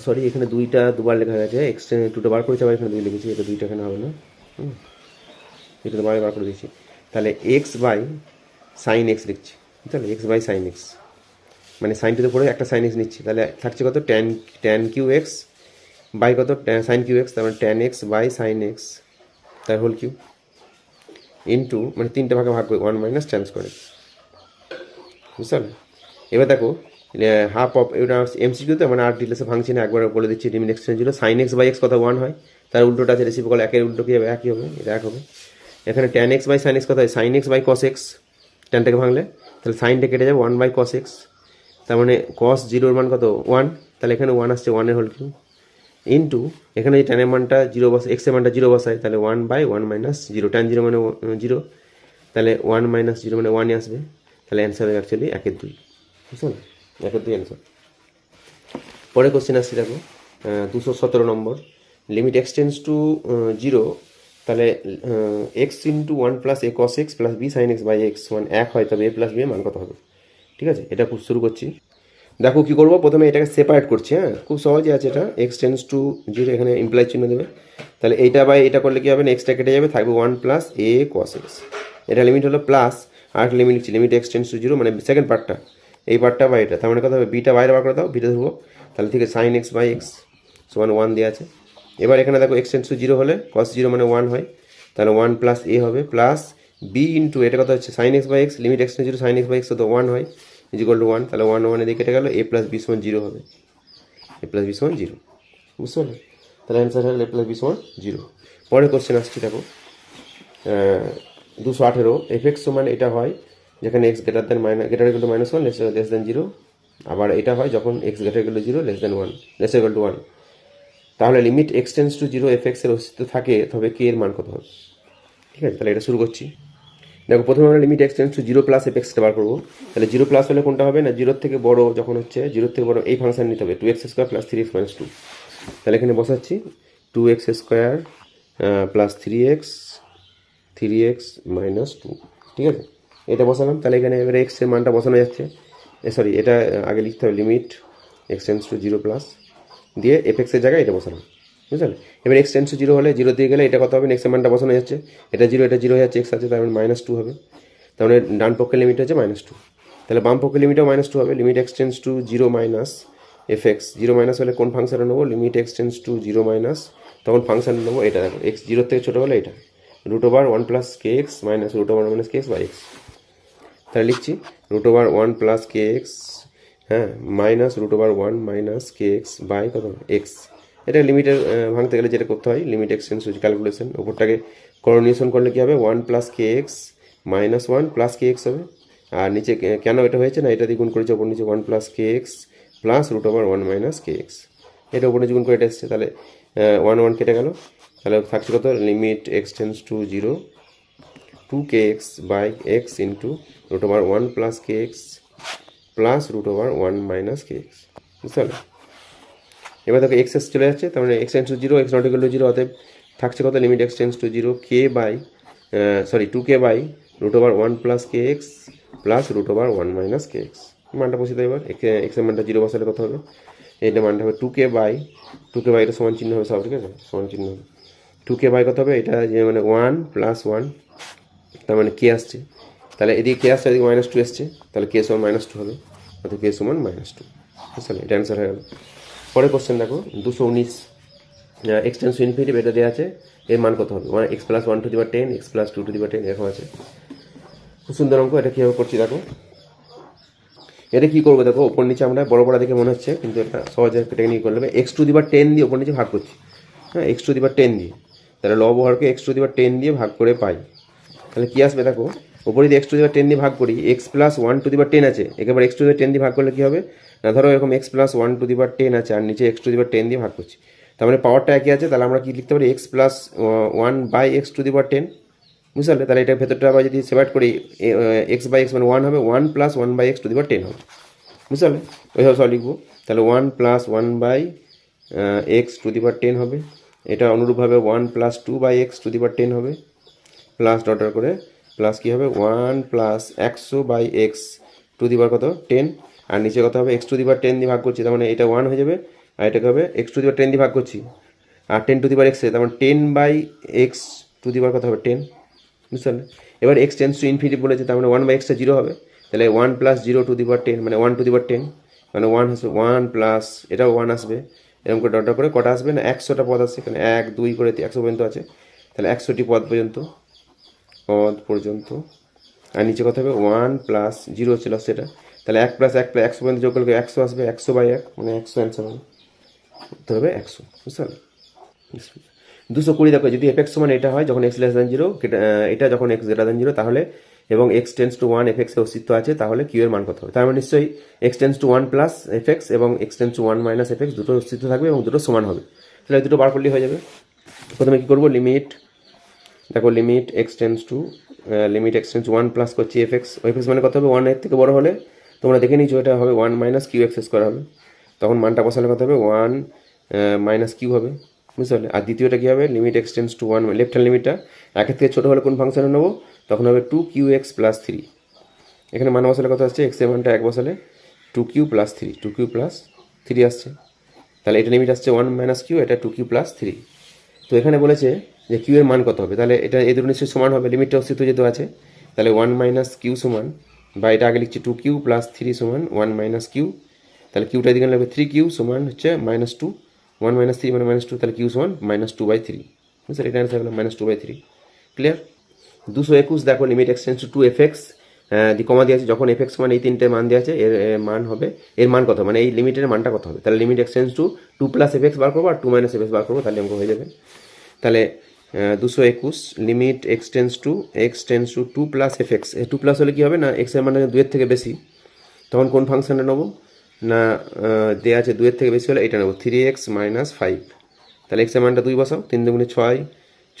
সরি এখানে 2টা দুবার লেখা গেছে, এক্সটেন্স 2টা বার করেছে, আবার এখানে 2 লিখেছি, এটা 2টা এখানে হবে না, এটা তো বার করে দিচ্ছি, তাহলে এক্স বাই সাইন এক্স লিখছি, তাহলে এক্স বাই সাইন এক্স, মানে সাইন টুতে পরে একটা সাইন এক্স নিচ্ছি, তাহলে থাকছে কত ট্যান কিউ এক্স বাই কত সাইন কিউ এক্স, তার মানে tan x by sine x তার হোল কিউ, ইন্টু মানে 3টে ভাগে ভাগ করে 1 মাইনাস ট্যান স্কোয়ার এক্স, বুঝতে পারলে? এবার দেখো হাফ অফ এটা এমসিকিউতে মানে আর ডিটেলসে ভাঙছি না, একবার বলে দিচ্ছি লিমিট এক্সটেন্স ছিল সাইন এক্স বাই এক্স কথা 1 হয়, তার উল্টোটা আছে রেসিপ্রোকাল, একের উল্টো কী হবে, একই হবে, এটা এক হবে। এখানে tan x by sine x কথা হয় sine x by cos x, ট্যানটাকে ভাঙলে তাহলে সাইনটা কেটে যাবে 1 বাই কস এক্স, তার মানে কস জিরোর মান কত 1, তাহলে এখানে 1 আসছে 1 হোল কিউ, ইন্টু এখানে যে ট্যানের মানটা জিরো বসে এক্সের মানটা জিরো বসায়, তাহলে 1 by 1 minus zero, tan zero মানে জিরো, তাহলে 1 মাইনাস জিরো মানে 1ই আসবে, তাহলে অ্যান্সার হবে অ্যাকচুয়ালি 1/2, বুঝছো না? 1/2 অ্যান্সার। পরে কোশ্চেন আসছি দেখো 217 নম্বর, লিমিট এক্সটেন্স টু 0, তাহলে x into 1 plus a cos x plus b sine x by x সমান 1 হয়, তবে এ প্লাস বি এর মান কত হবে? ঠিক আছে, এটা শুরু করছি। দেখো কী করবো, প্রথমে এটাকে সেপারেট করছি, হ্যাঁ খুব সহজে আছে এটা, এক্স টেন্স টু 0 এখানে ইমপ্লাই চিহ্ন দেবে, তাহলে এইটা বাই এটা করলে কী হবে, এক্সটা কেটে যাবে, থাকবে 1 প্লাস এ কস এক্স, এটা লিমিট হলো প্লাস, আর লিমিট লিখছি লিমিট এক্স টেন্স টু 0 মানে সেকেন্ড পার্টটা, এই পার্টটা বা এটা, তার মানে কথা হবে বিটা বাইরে বার করে দাও, বিটা ধরবো, তাহলে ঠিক আছে সাইন এক্স বাই এক্স সমান 1 দেওয়া আছে। এবার এখানে দেখো এক্স টেন্স টু 0 হলে কস 0 মানে 1 হয়, তাহলে 1 প্লাস এ হবে প্লাস বি ইন্টু এটা কথা হচ্ছে sine x by x, limit x tends 0 sine x by x তো 1 হয়, ইজ ইকুয়াল টু 1, তাহলে 1 এদিকে কেটে গেল, এ প্লাস বি সমান 0 হবে, এ প্লাস বি সমান 0, বুঝতে পারলে? তাহলে অ্যান্সার হলো এ প্লাস বি সমান 0। পরের কোশ্চেন আসছি দেখো 218, এফ এক্স সমান এটা হয় যেখানে x greater than greater equal to -1 less than 0, আবার এটা হয় যখন x greater equal to 0 less than 1 less equal to 1, তাহলে limit x tends to 0 F এক্সের অস্তিত্ব থাকে, তবে কে এর মান কত হবে? ঠিক আছে, তাহলে এটা শুরু করছি। দেখো প্রথমে আমরা limit x tends to 0 plus f এক্সটা বার করবো, তাহলে 0 প্লাস হলে কোনটা হবে না, 0 থেকে বড় যখন হচ্ছে 0 থেকে বড় এই ফাংশন নিতে হবে 2x square plus 3x minus 2, তাহলে এখানে বসাচ্ছি 2x square plus 3x minus 2, ঠিক আছে, এটা বসালাম, তাহলে এখানে এবারে এক্স এর মানটা বসানো যাচ্ছে, সরি এটা আগে লিখতে হবে limit x tends to 0 plus দিয়ে এফ এক্সের জায়গায় এটা বসালাম, বুঝলে? এবার এক্স টেন্স টু 0 হলে 0 দিয়ে গেলে এটা কত হবে, এক্সের মানটা বসানো যাচ্ছে, এটা 0 এটা 0 হয়ে যাচ্ছে, এক্স আছে তার মানে -2 হবে, তার মানে ডান পক্ষের লিমিট হচ্ছে -2, তাহলে বাম পক্ষের লিমিটও -2 হবে, limit x tends to 0 minus f x, 0 minus হলে কোন ফাংশনে নেবো, limit x tends to 0 minus, তখন ফাংশন নেবো এটা, দেখো এক্স 0 থেকে ছোটো হলে এটা √1 plus k x minus √1 minus k x by x, তাহলে লিখছি √1 প্লাস কে এক্স, হ্যাঁ minus √1 minus k x by কত এক্স, এটা লিমিটের ভাঙতে গেলে যেটা করতে হয় limit x tends to calculation, ওপরটাকে করোনিয়েশন করলে কী হবে 1 plus k x minus 1 plus k x হবে, আর নিচে কেন এটা হয়েছে না, এটা দ্বিগুণ করেছে ওপর নিচে 1 plus k x plus √1 minus k x, এটা ওপরে দ্বিগুণ করে এটা এসছে, তাহলে 1 কেটে গেল, তাহলে থাকছে কত limit x tends to 0 2kx by x into √1 plus k x plus √1 minus k x, বুঝতে পারলে? এবার দেখো এক্স এস চলে যাচ্ছে, তার মানে x tends to 0 x not equal to 0, অতএব থাকছে কত limit x tends to 0 k by 2k by √1 plus k x plus √1 minus k x, মানটা বসে দেয়, এবার এক্সের মানটা 0 বসালে কত হবে, এইটা মানটা হবে 2k বাই এটা সমান চিহ্ন হবে সব, ঠিক আছে সমান চিহ্ন হবে 2k বাই কত হবে, এটা যে মানে 1 প্লাস 1, তার মানে কে আসছে, তাহলে এদিকে কে আসছে এদিকে -2 এসছে, তাহলে কে সমান -2 হবে, অর্থাৎ কে সমান -2, বুঝতে, এটা অ্যান্সার হয়ে গেল। পরের কোশ্চেন দেখো 219, এক্স টেন্স টু ইনফিনিটিভ এটা দেওয়া আছে, এর মান কত হবে, x plus 1 to the power 10 x plus 2 to the power 10 এরকম আছে, খুব সুন্দর অঙ্ক, এটা কীভাবে করছি দেখো, এটা কী করবো দেখো, ওপর নিচে আমরা বড় বড় দেখে মনে হচ্ছে কিন্তু এটা সহজে টেকনিক করলে x টু দি পাওয়ার 10 দিয়ে ওপর নিচে ভাগ করছি, হ্যাঁ x টু দি পাওয়ার 10 দিয়ে, তাহলে লব হরকে x টু দি পাওয়ার 10 দিয়ে ভাগ করে পাই, তাহলে কী আসবে দেখো, ওপরে যদি x টু দি পাওয়ার 10 দিয়ে ভাগ করি, x plus 1 to the power 10 আছে, একেবারে x টু দি পাওয়ার 10 দিয়ে ভাগ করলে কী হবে না, ধরো এরকম x plus 1 to the power 10 আছে আর নিচে x টু দি পাওয়ার 10 দিয়ে ভাগ করছি, তার মানে পাওয়ারটা একই আছে, তাহলে আমরা কি লিখতে পারি x plus 1 by x to the power 10, বুঝতে পারলে? তাহলে এটা ভেতরটা আবার যদি সেপারেট করি x বাই x মানে 1 হবে, 1 plus 1 by x to the power 10 হবে, বুঝতে পারলে? ওইভাবে সব লিখবো, তাহলে 1 plus 1 by x to the power 10 হবে, এটা অনুরূপভাবে 1 plus 2 by x to the power 10 হবে, প্লাস ডটার করে প্লাস কী হবে 1 plus 100 by x to the power কত 10, আর নিচে কত হবে x টু দি পাওয়ার 10 দিয়ে ভাগ করছি, তার মানে এটা 1 হয়ে যাবে, আর এটাকে হবে x টু দি পাওয়ার 10 দিয়ে ভাগ করছি, আর 10 টু দি পাওয়ার x, তার মানে 10 by x to the power কত হবে 10, বুঝতে পারলে? এবার x টেন্স টু ইনফিনিটি বলেছে, তার মানে 1 বাই এক্সটা 0 হবে, তাহলে 1 প্লাস 0 টু দি পাওয়ার 10 মানে 1 টু দি পাওয়ার 10, মানে 1 আসবে 1 প্লাস এটাও 1 আসবে, এরকম করে ডট করে কটা আসবে না 100টা পদ আসছে, এখানে 1 2 করে 100 পর্যন্ত আছে, তাহলে 100টি পদ পর্যন্ত পদ পর্যন্ত, আর নিচে কত হবে 1 প্লাস 0 ছিল সেটা, তাহলে 1 প্লাস 1 প্লাস 100 পর্যন্ত যোগ করলে 100 আসবে, 100/1 মানে 100 অ্যান্সার হবে, উত্তর হবে 100। বুঝতে পারলে? 220 দেখো, যদি এফ এক্স সমান এটা হয় যখন এক্স লেস দ্যান জিরো, এটা যখন এক্স গ্রেটার দ্যান জিরো, তাহলে এবং x tends to 1 F x এর অস্তিত্ব আছে, তাহলে কিউ এর মান কত হবে? তার মানে নিশ্চয়ই x tends to 1 plus f x এবং x tends to 1 minus f x দুটো অস্তিত্ব থাকবে এবং দুটো সমান হবে। তাহলে দুটো বার করলেই হয়ে যাবে। প্রথমে কি করবো, লিমিট দেখো, limit x tends to 1 plus করছি এফ এক্স, এফ এক্স মানে কত হবে 1 এর থেকে বড় হলে তোমরা দেখে নিচ্ছ এটা হবে 1 মাইনাস কিউ এক্স স্কোয়ার হবে, তখন মানটা বসালে কত হবে 1 মাইনাস কিউ হবে। বুঝতে পারলে? আর দ্বিতীয়টা কী হবে, limit x tends to 1, left hand লিমিটটা একের থেকে ছোটো হলে কোন ফাংশনে নেবো, তখন হবে 2qx প্লাস 3। এখানে মান বসালে কত আসছে, এক্সের মানটা 1 বসালে 2q প্লাস 3 আসছে, তাহলে এটা লিমিট আসছে 1 মাইনাস কিউ, এটা 2q প্লাস 3। তো এখানে বলেছে যে কিউ এর মান কত হবে, তাহলে এটা এই দুটো নিশ্চয়ই সমান হবে, লিমিটটা অস্তিত্ব যেহেতু আছে, তাহলে 1 মাইনাস কিউ সমান, বা এটা আগে লিখছি 2q প্লাস 3 সমান 1 মাইনাস কিউ, তাহলে কিউটা এদিকে লাগবে 3q সমান হচ্ছে -2, 1 মাইনাস 3 মানে -2, তাহলে কিউ সমান -2/3। বুঝতে, এটা অ্যান্সার হলো -2/3। ক্লিয়ার? 221 দেখো, limit x tends to 2 f x comma দিয়ে আছে, যখন এফ এক্স মানে এই তিনটে মান দিয়ে আছে, এর মান হবে, এর মান কত, মানে এই লিমিটের মানটা কত হবে, তাহলে limit x tends to 2 plus f x বার করবো আর 2 মাইনাস এফ এক্স বার করবো, তাহলে অঙ্ক হয়ে যাবে। তাহলে 221 limit x tends to 2 plus f x, 2 plus হলে কী হবে না, এক্স এর মানে 2 এর থেকে বেশি, তখন কোন ফাংশনটা নেবো না, দেওয়া আছে 2 এর থেকে বেশি হলে এটা নেবো 3x মাইনাস 5, তাহলে এক্স এর মানটা 2 বসাও, 3 দুগুণে 6,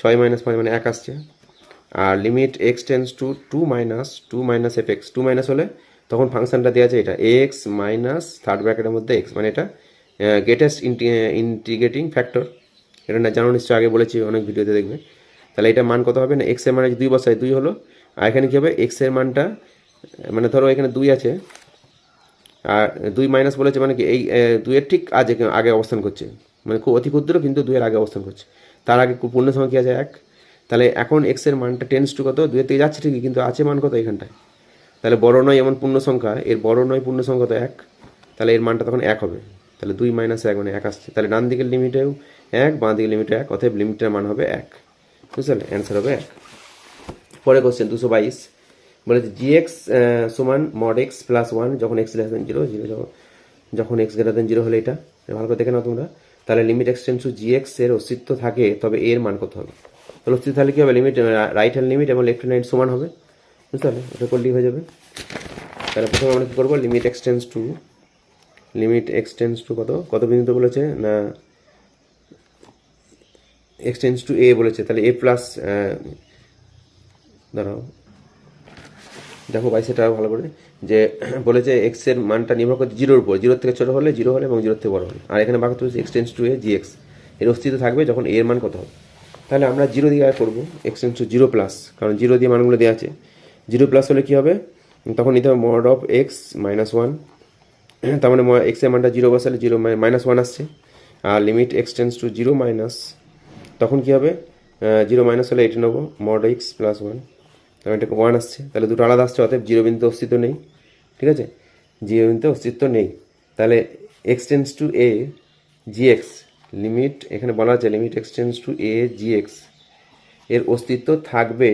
6 মাইনাস 5 মানে 1 আসছে। আর limit x tends to 2 minus f x, 2 minus হলে তখন ফাংশনটা দেওয়া আছে এটা এক্স মাইনাস থার্ড ব্র্যাকেটের মধ্যে এক্স, মানে এটা গ্রেটেস্ট ইন্টিগ্রেটিং ফ্যাক্টর, এটা না জানো নিশ্চয়ই, আগে বলেছি অনেক ভিডিওতে দেখবে। তাহলে এটা মান কত হবে না, এক্স এর মানে 2 বসায় 2 হলো, আর এখানে কী হবে এক্স এর মানটা, মানে ধরো এখানে 2 আছে আর 2 মাইনাস বলেছে, মানে কি এই 2 এর ঠিক আগে অবস্থান করছে, মানে খুব অতি ক্ষুদ্র কিন্তু 2 এর আগে অবস্থান করছে, তার আগে পূর্ণ সংখ্যা কী আছে 1, তাহলে এখন এক্স এর মানটা টেন্স টু কত, 2 এর থেকে যাচ্ছে ঠিকই, কিন্তু আছে মান কত এখানটায়, তাহলে বড় নয় এমন পূর্ণ সংখ্যা, এর বড় নয় পূর্ণ সংখ্যা তো 1, তাহলে এর মানটা তখন 1 হবে, তাহলে 2 মাইনাস 1 মানে 1 আসছে, তাহলে ডান দিকের লিমিটেও 1, বাঁ দিকের লিমিটে 1, অতএব লিমিটের মান হবে 1। বুঝলে? অ্যান্সার হবে 1। পরে কোশ্চেন 222 বলেছে জিএক্স সমান মড এক্স প্লাস 1 যখন এক্স লেস দেন 0, যখন এক্স গ্রেটার দেন 0 হলে, এটা ভালো করে দেখে নাও তোমরা। তাহলে limit x tends two GX এর অস্তিত্ব থাকে, তবে এর মান কত হবে, তাহলে অস্তিত্ব তাহলে কী হবে, লিমিট রাইট হ্যান্ড লিমিট এবং লেফট হ্যান্ড লিমিট সমান হবে। বুঝতে পারলে? এটা করলেই হয়ে যাবে। তাহলে প্রথমে আমরা কী করবো, লিমিট এক্স টেন্স টু কত বিন্দুতে বলেছে না, এক্স টেন্স টু এ বলেছে, তাহলে এ প্লাস, দাঁড়াও দেখো ভাই সেটা ভালো করে, যে বলেছে এক্স এর মানটা নির্ভর করছে 0-র উপর, 0 থেকে ছোটো হলে 0 হলে এবং 0 থেকে বড় হলে, আর এখানে বাকি হচ্ছে x tends to A G x, এর অস্তিত্ব থাকবে যখন এর মান কত হবে। তাহলে আমরা 0 দিয়ে আগে করবো, এক্স টেন্স টু 0 প্লাস, কারণ 0 দিয়ে মানগুলো দেওয়া আছে, 0 প্লাস হলে কী হবে, তখন নিতে হবে মড অফ এক্স মাইনাস 1, তার মানে এক্স এর মানটা 0 বসালে 0 মাইনাস 1 আসছে, আর limit x tends to 0 minus, তখন কী হবে 0 মাইনাস হলে এটা নেবো মড এক্স প্লাস 1, তাহলে এটা 1 আসছে, তাহলে দুটো আলাদা আসছে, অতএব 0 বিন্দুতে অস্তিত্ব নেই। ঠিক আছে, 0 বিন্দুতে অস্তিত্ব নেই, তাহলে x tends to A G x, limit এখানে বলা আছে limit x tends to A G x, এর অস্তিত্ব থাকবে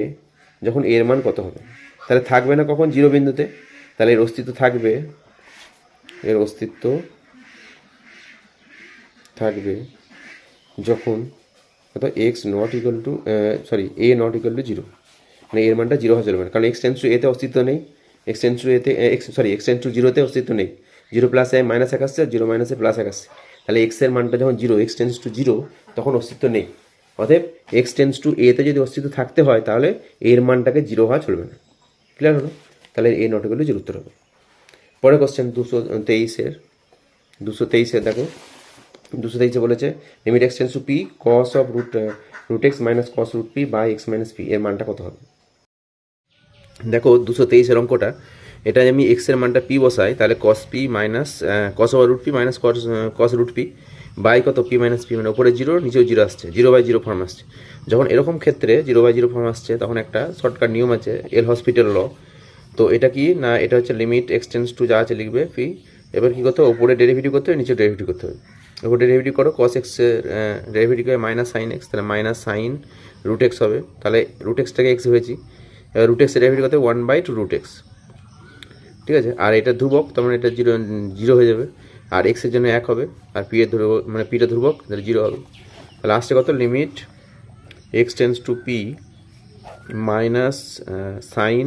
যখন এর মান কত হবে, তাহলে থাকবে না কখন, 0 বিন্দুতে, তাহলে এর অস্তিত্ব থাকবে যখন কত x not equal two A not equal to 0, মানে এর মানটা 0 হওয়া চলবে না, কারণ এক্স টেন্স টু এতে অস্তিত্ব নেই, এক্স টেন্স টু 0-তে অস্তিত্ব নেই, 0 প্লাসে মাইনাস 1 আসছে, 0 মাইনাসে প্লাস 1 আসছে, তাহলে এক্স এর মানটা যখন 0, এক্স টেন্স টু 0, তখন অস্তিত্ব নেই, অতএব এক্স টেন্স টু এতে যদি অস্তিত্ব থাকতে হয় তাহলে এর মানটাকে 0 হওয়া চলবে না। ক্লিয়ার হলো? তাহলে এ নট ইকুয়াল টু 0 উত্তর হবে। পরে কোশ্চেন 223 দেখো, 223 বলেছে limit x tends to p cos of root x minus cos root p by x minus p, এর মানটা কত হবে। দেখো 223 অঙ্কটা, এটা আমি এক্স এর মানটা পি বসাই, তাহলে cos p minus cos over root p minus cos root p by কত পি মাইনাস পি, মানে ওপরে 0 নিচেও 0 আসছে, 0/0 ফর্ম আসছে। যখন এরকম ক্ষেত্রে 0/0 ফর্ম আসছে, তখন একটা শর্টকাট নিয়ম আছে, এল হসপিটাল ল। তো এটা কি না, এটা হচ্ছে লিমিট এক্স টেন্স টু যা আছে লিখবে পি, এবার কী করতে হবে, ওপরে ডেরিভেটিভ করতে হবে, নিচে ডেরিভেটিভ করতে হবে। এবার ডেরিভেটিভ করো, কস এক্সের ডেরিভেটিভ করে মাইনাস সাইন এক্স, তাহলে মাইনাস সাইন রুট এক্স হবে, তাহলে রুট এক্সটাকে এক্স হয়েছি, এবার রুট এক্সের ডেরিভেটিভ করতে 1/2√x, ঠিক আছে। আর এটা ধ্রুবক, তার মানে এটা জিরো হয়ে যাবে, আর এক্সের জন্য 1 হবে, আর পি এর ধ্রুবক মানে পিটা ধ্রুবক, তাহলে 0 হবে। তাহলে আসছে কত, limit x tends to p minus sine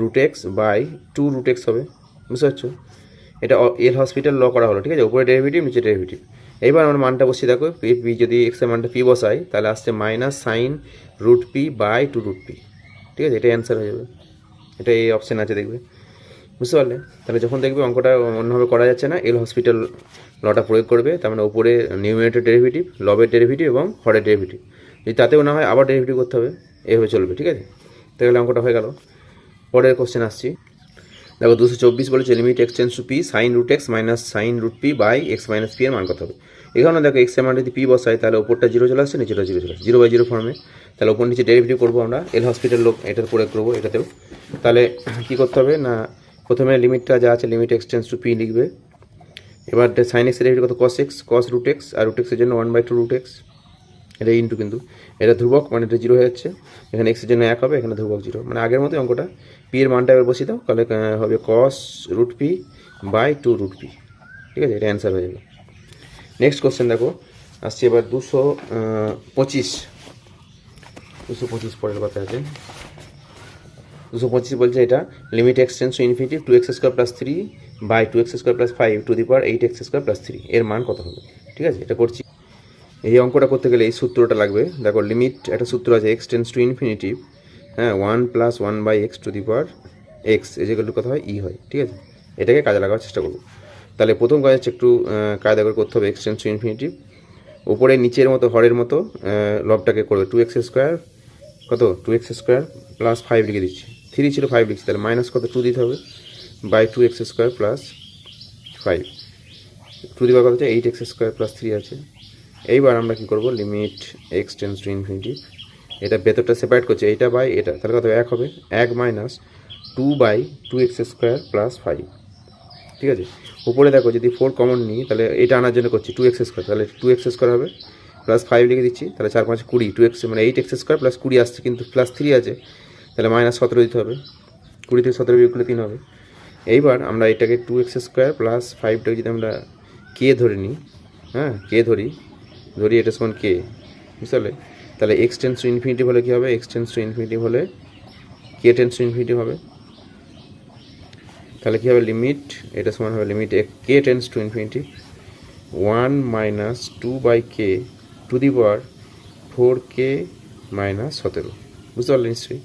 √x by 2√x হবে, বুঝতে পারছো। এটা এল হসপিটাল ল করা হলো, ঠিক আছে, উপরে ডেরিভেটিভ নিচে ডেরিভেটিভ। এইবার আমার মানটা বসিয়ে দেখো, পি যদি এক্সের মানটা পি বসাই তাহলে আসছে minus sine √p by 2√p, ঠিক আছে, এটাই অ্যান্সার হয়ে যাবে। এটা এই অপশান আছে, দেখবে, বুঝতে পারলে। তাহলে যখন দেখবে অঙ্কটা অন্যভাবে করা যাচ্ছে না, এল হসপিটাল লটা প্রয়োগ করবে, তার মানে উপরে নিউমিনেটর ডেরিভেটিভ, লবের ডেরিভেটিভ এবং হরের ডেরিভেটিভ, যদি তাতেও না হয় আবার ডেরিভেটিভ করতে হবে, এভাবে চলবে, ঠিক আছে। তাহলে অঙ্কটা হয়ে গেল। পরের কোশ্চেন আসছি, দেখো 224 বলেছে limit x tends to p sine √x minus sine √p by x minus p এর মান কত হবে। এখানে দেখো এক্স এর মান যদি পি বসাই তাহলে ওপরটা 0 চলে আসছে, নিচেটা 0 চলে আসছে, 0/0 ফর্মে। তাহলে ওপর নিচে ডেরিভেটিভ করবো আমরা, এল হসপিটাল লোক এটার প্রয়োগ করবো এটাতেও। তাহলে কী করতে হবে না, প্রথমে লিমিটটা যা আছে limit x tends to P লিখবে, এবার সাইন এক্স এর ডেরিভেটিভ কত, কস এক্স, কস √x, আর √x এর জন্য 1/2√x, এটা ইন্টু, কিন্তু এটা ধ্রুবক মানে এটা 0 হয়ে যাচ্ছে, এখানে এক্সের জন্য 1 হবে, এখানে ধ্রুবক 0, মানে আগের মতোই অঙ্কটা। পি এর মানটা এবার বসিয়ে দাও, তাহলে হবে cos √p বাই 2√p, ঠিক আছে, এটা অ্যান্সার হয়ে যাবে। নেক্সট কোশ্চেন দেখো আসছে এবার 225 পরের কথা আছে, 225 বলছে এটা limit x tends to infinity 2x² + 3 বাই 2x² + 5 to the power 8x² + 3 এর মান কত হবে, ঠিক আছে। এটা করছি, এই অঙ্কটা করতে গেলে এই সূত্রটা লাগবে। দেখো লিমিট একটা সূত্র আছে, এক্স টেন্স টু ইনফিনিটি, হ্যাঁ, 1 + 1/x to the power x equal to কত হয়, ই হয়, ঠিক আছে। এটাকে কাজে লাগাবার চেষ্টা করবো। তাহলে প্রথম কাজ হচ্ছে একটু কায়দা করে করতে হবে, এক্স টেন্স টু ইনফিনিটি, উপরে নিচের মতো হরের মতো লবটাকে করবে, 2x² কত, 2x² + 5 লিখে দিচ্ছি, 3 ছিল 5 লিখছি, তাহলে মাইনাস কত 2 দিতে হবে, by 2x² + 5 to the power কত আছে 8x² + 3 আছে। এইবার আমরা কী করবো, limit x tends to infinity, এটা ভেতরটা সেপারেট করছে, এইটা বাই এটা, তাহলে কত 1 হবে, 1 মাইনাস 2/2x² + 5, ঠিক আছে। উপরে দেখো যদি 4 কমন নিই তাহলে এটা আনার জন্য করছি 2x², তাহলে 2x² হবে, প্লাস 5 লিখে দিচ্ছি, তাহলে 4 5 20, 2x মানে 8x² + 20 আসছে, কিন্তু +3 আছে, তাহলে -17 দিতে হবে, 20 থেকে 17 বিয়োগ করলে 3 হবে। এইবার আমরা এটাকে 2x² + 5টাকে যদি আমরা কে ধরে নিই, হ্যাঁ, কে ধরি এটা সমান কে, বুঝতে পারলে। তাহলে এক্স টেন্স টু ইনফিনিটি হলে কী হবে, এক্স টেন্স টু ইনফিনিটি হলে কে টেন্স টু ইনফিনিটি হবে, তাহলে কী হবে, লিমিট এটা সমান হবে limit K tends to infinity 1 - 2/k to the power 4k - 17, বুঝতে পারলে নিশ্চয়ই।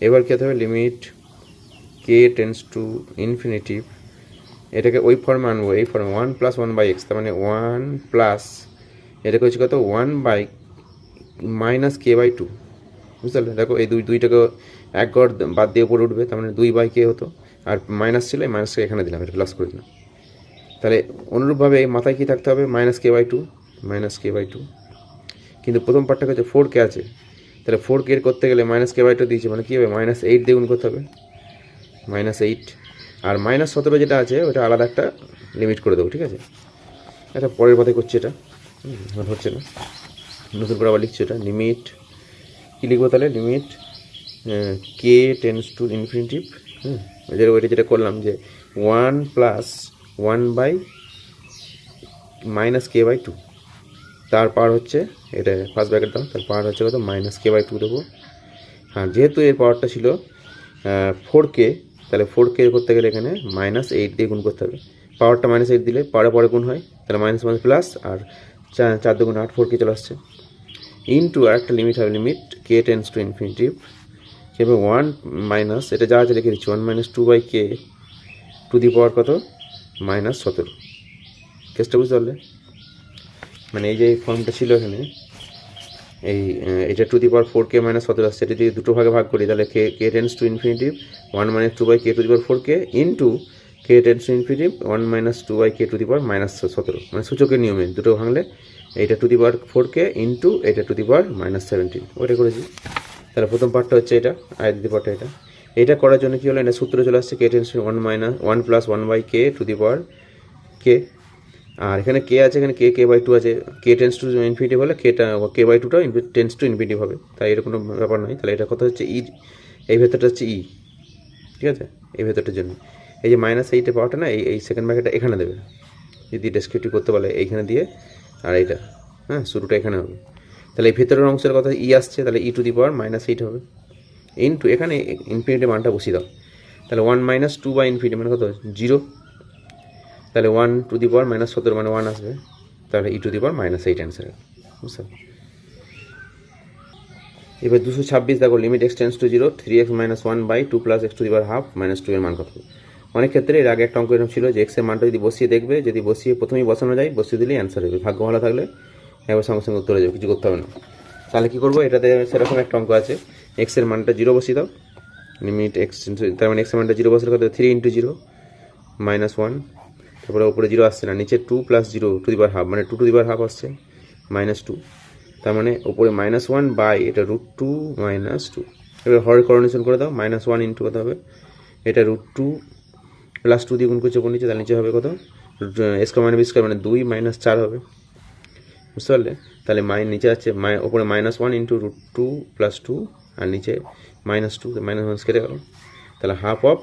এবার কী হতে হবে, limit K tends to infinity, এটাকে ওই ফর্মে আনবো, এই ফর্মে 1 + 1/x, তার মানে 1 প্লাস এটাকে হচ্ছে কত 1 - k/2, বুঝতে পারলে। দেখো এই দুইটাকে এক গড় বাদ দিয়ে উপরে উঠবে, তার মানে 2/k হতো, আর মাইনাস ছিল, এই মাইনাসকে এখানে দিলাম, এটা প্লাস করে দিলাম। তাহলে অনুরূপভাবে মাথায় কী থাকতে হবে, -k/2, কিন্তু প্রথম পার্টটা হচ্ছে 4k আছে, তাহলে 4k করতে গেলে -k/2 দিয়েছে, মানে কী হবে, -8 দিয়ে গুণ করতে হবে, -8, আর -17 যেটা আছে ওটা আলাদা একটা লিমিট করে দেবো, ঠিক আছে। এটা পরের পাতায় করছি, এটা হচ্ছে না, নতুন করে আবার লিখছি, এটা লিমিট কী লিখবো তাহলে, limit K tends to infinity, ওইটা যেটা করলাম যে 1 + 1/- k/2, তার পাওয়ার হচ্ছে এটা ফার্স্ট ব্র্যাকেট দাও, তার পাওয়ার হচ্ছে কত -k/2 দেবো। হ্যাঁ, যেহেতু এর পাওয়ারটা ছিল 4k, তাহলে 4k করতে গেলে এখানে -8 দিয়ে গুণ করতে হবে, পাওয়ারটা -8 দিলে পরে গুণ হয়, তাহলে প্লাস, আর 4 2 8, 4k চলে আসছে, ইন্টু আর একটা লিমিট হবে, limit K tends to infinity এবং 1 মাইনাস এটা যা আছে লিখে দিচ্ছি, 1 - 2/k টু দি পাওয়ার কত -17, কেসটা বুঝতে পারলে। মানে এই যে ফর্মটা ছিল এখানে, এটা টু দি পাওয়ার 4k - 17 আসছে, এটা যদি দুটো ভাগে ভাগ করি তাহলে k tends to infinity 1 - 2/k to the power 4k into k tends to infinity 1 - 2/k to the power -17, মানে সূচকের নিয়মে দুটো ভাঙলে এইটা to the power 4k into এটা টু দি পাওয়ার -17, ওইটা করেছি। তাহলে প্রথম পার্টটা হচ্ছে এটা, আর দ্বিতীয় পার্টটা এটা করার জন্য কী হলো, এটা সূত্র চলে আসছে k tends to 1 + 1/k to the power k, আর এখানে কে আছে, এখানে কে বাই টু আছে, কে টেন্স টু ইনফিনিটিভ হলে কে বাই টুটা টেন্স টু ইনফিনিটিভ হবে, তাই এর কোনো ব্যাপার নয়। তাহলে এটা কথা হচ্ছে ই, এই ভেতরটা হচ্ছে ই, ঠিক আছে, এই ভেতরটার জন্য এই যে -8 পাওয়াটা না, এই সেকেন্ড ব্র্যাকেটটা এখানে দেবে, যদি ডেসক্রিপটিভ করতে বলে এইখানে দিয়ে, আর এইটা হ্যাঁ শুরুটা এখানে হবে। তাহলে এই ভেতরের অংশের কথা ই আসছে, তাহলে e⁻⁻8 হবে ইন্টু এখানে ইনফিনিটি মানটা বসিয়ে দাও। তাহলে 1 - 2 বাই ইনফিনিটি মানে কত 0, তাহলে 1⁻⁻17 মানে 1 আসবে, তাহলে e⁻⁻8 অ্যান্সার, বুঝতে। এবার 226 দেখো, limit x tends to 0, 3x - 1 বাই 2 + x⁻½ - 2 এর মান কত। অনেক ক্ষেত্রে এর আগে একটা অঙ্ক এরকম ছিল যে x এর মানটা যদি বসিয়ে দেখবে, যদি বসিয়ে প্রথমেই বসানো যায়, বসিয়ে দিলেই অ্যান্সার হবে, ভাগ্য ভালো থাকলে একবার সঙ্গে সঙ্গে উত্তর হয়ে যাবে, কিছু করতে হবে না। তাহলে কী করবো, এটাতে সেরকম একটা অঙ্ক আছে, x এর মানটা 0 বসিয়ে দাও, লিমিট x, তার মানে x এর মানটা 0 বসে কত 3 × 0 - 1, তারপরে উপরে 0 আসছে না, নিচে 2 + 0⁻½ মানে 2⁻½ আসছে -2, তার মানে উপরে -1 বাই এটা √2 - 2। এবার হরের করণেশন করে দাও, -1 ইন্টু কত হবে, এটা √2 + 2 দিয়ে গুণ করছে উপর নিচে, তার নিচে হবে কত a² - b² মানে 2 - 4 হবে, বুঝতে পারলে। তাহলে নিচে আছে ওপরে -1 ইন্টু √2 + 2 আর নিচে -2, -1 কেটে গেল, তাহলে হাফ অফ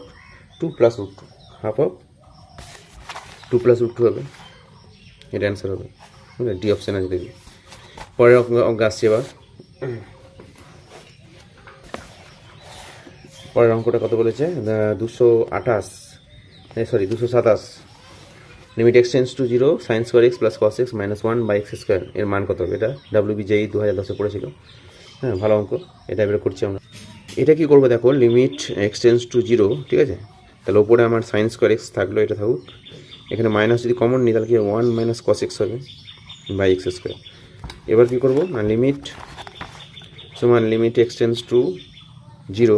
2 + √2, হাফ অফ 2 + √2 হবে, এটা অ্যান্সার হবে, বুঝলে, ডি অপশান আছে দেখবি। পরের অঙ্ক আসছে এবার, পরের অঙ্কটা কত বলেছে 227, limit x tends to 0, sin² x + cos x - 1 বাই x², এর মান কত হবে, এটা WBJE 2010 পড়েছিল, হ্যাঁ ভালো অঙ্ক, এটা এবারে করছি আমরা। এটা কি করবো দেখো, লিমিট x টেন্স টু 0, ঠিক আছে, তাহলে ওপরে আমার sin² x থাকলো, এটা থাকুক, এখানে মাইনাস যদি কমন নিই তাহলে কি 1 - cos x হবে বাই x²। এবার কী করবো না, লিমিট সমান limit x tends to 0,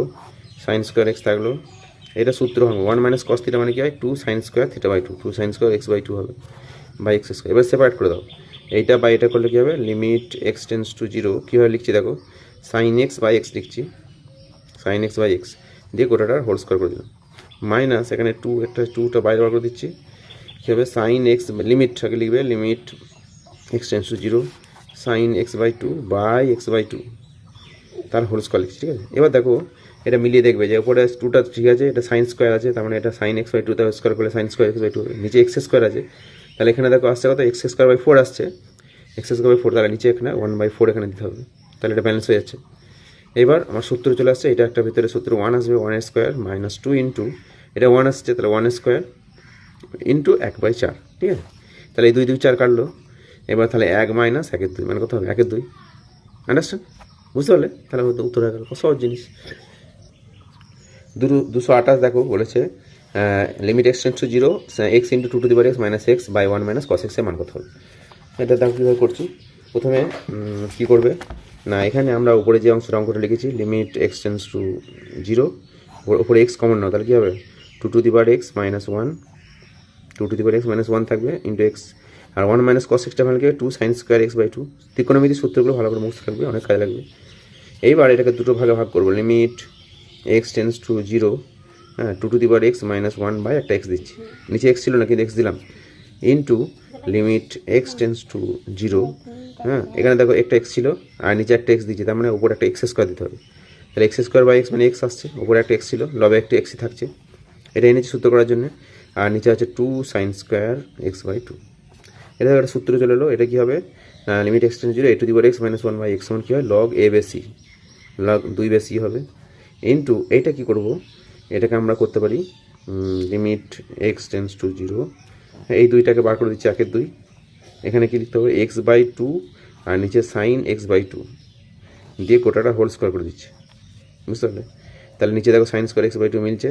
sin² x থাকলো, এটা সূত্র হবে 1 - cos θ মানে কি হয় 2 sin² θ/2, 2 sin² x/2 হবে বাই x²। এবার সেপারেট করে দাও, এইটা বাই এটা করলে কী হবে, লিমিট x টেন্স টু 0 কীভাবে লিখছি দেখো, sin x বাই x লিখছি, sin x বাই x দিয়ে গোটাটার হোল স্কোয়ার করে দিলাম, মাইনাস এখানে 2, একটা 2টা বাইরে বার করে দিচ্ছি, কী হবে sin x, লিমিটটাকে লিখবে limit x tends to 0, sin x/2 by x/2 তার হোল স্কোয়ার লিখছি, ঠিক আছে। এবার দেখো এটা মিলিয়ে দেখবে যে উপরে 2টা ঠিক আছে, এটা sin² আছে, তার মানে এটা sin x/2 তার স্কোয়ার করলে sin² x/2 হবে, নিচে x² আছে, তাহলে এখানে দেখো আসছে কত x²/4 আসছে, x²/4, তাহলে নিচে এখানে 1/4 এখানে দিতে হবে, তাহলে এটা ব্যালেন্স হয়ে যাচ্ছে। এবার আমার সূত্র চলে আসছে, এটা একটা ভিতরে সূত্র 1 আসবে, 1² - 2 ইন্টু এটা 1 আসছে, তাহলে 1² ইন্টু 1/4, ঠিক আছে, তাহলে এই 2 2 4 কাটলো, এবার তাহলে 1 - 1/2 মানে কত হবে 1/2, আন্ডারস্ট্যান্ড, বুঝতে পারলে, তাহলে উত্তর হয়ে গেল, সহজ জিনিস। 228 দেখো বলেছে, limit x tends to 0, x × 2⁻x - x by 1 - cos x এর মান কত হবে। এটা দেখো কীভাবে করছি, প্রথমে কী করবে না, এখানে আমরা উপরে যে অঙ্কটা লিখেছি, লিমিট x টেন্স টু 0, উপরে x কমন নাও, তাহলে কী হবে 2⁻x - 1, 2⁻x - 1 থাকবে ইন্টু x, আর 1 - cos x মানে কি 2 sin² x/2, ত্রিকোণমিতির সূত্রগুলো ভালো করে মুখস্থ থাকবে, অনেক কাজে লাগবে। এইবার এটাকে দুটো ভাগে ভাগ করবো, লিমিট x টেন্স টু 0, হ্যাঁ 2⁻x - 1 বাই একটা x দিচ্ছি, নিচে x ছিল না কিন্তু x দিলাম, into limit x tends to 0, হ্যাঁ এখানে দেখো একটা x ছিল আর নিচে একটা x দিচ্ছি, তার মানে উপরে একটা x² দিতে হবে, তাহলে x² x মানে x আসছে, উপরে একটা x ছিল, লবে একটা x থাকছে, এটা এনেছি সূত্র করার জন্য, আর নিচে আছে 2 sin² x/2, এটা একটা সূত্র চলে এলো। এটা কী হবে, limit x tends 0, a⁻x - 1 by x সমান কী হয় log a/c, log 2/c হবে, ইন্টু এইটা কী করব, এটাকে আমরা করতে পারি লিমিট x টেন্স টু 0, এই দুইটাকে বার করে দিচ্ছি 1/2, এখানে কি লিখতে হবে x/2 আর নিচে sin x/2 দিয়ে গোটাটা হোল স্কোয়ার করে দিচ্ছি, বুঝতে পারলে। তাহলে নিচে দেখো sin² x/2 মিলছে,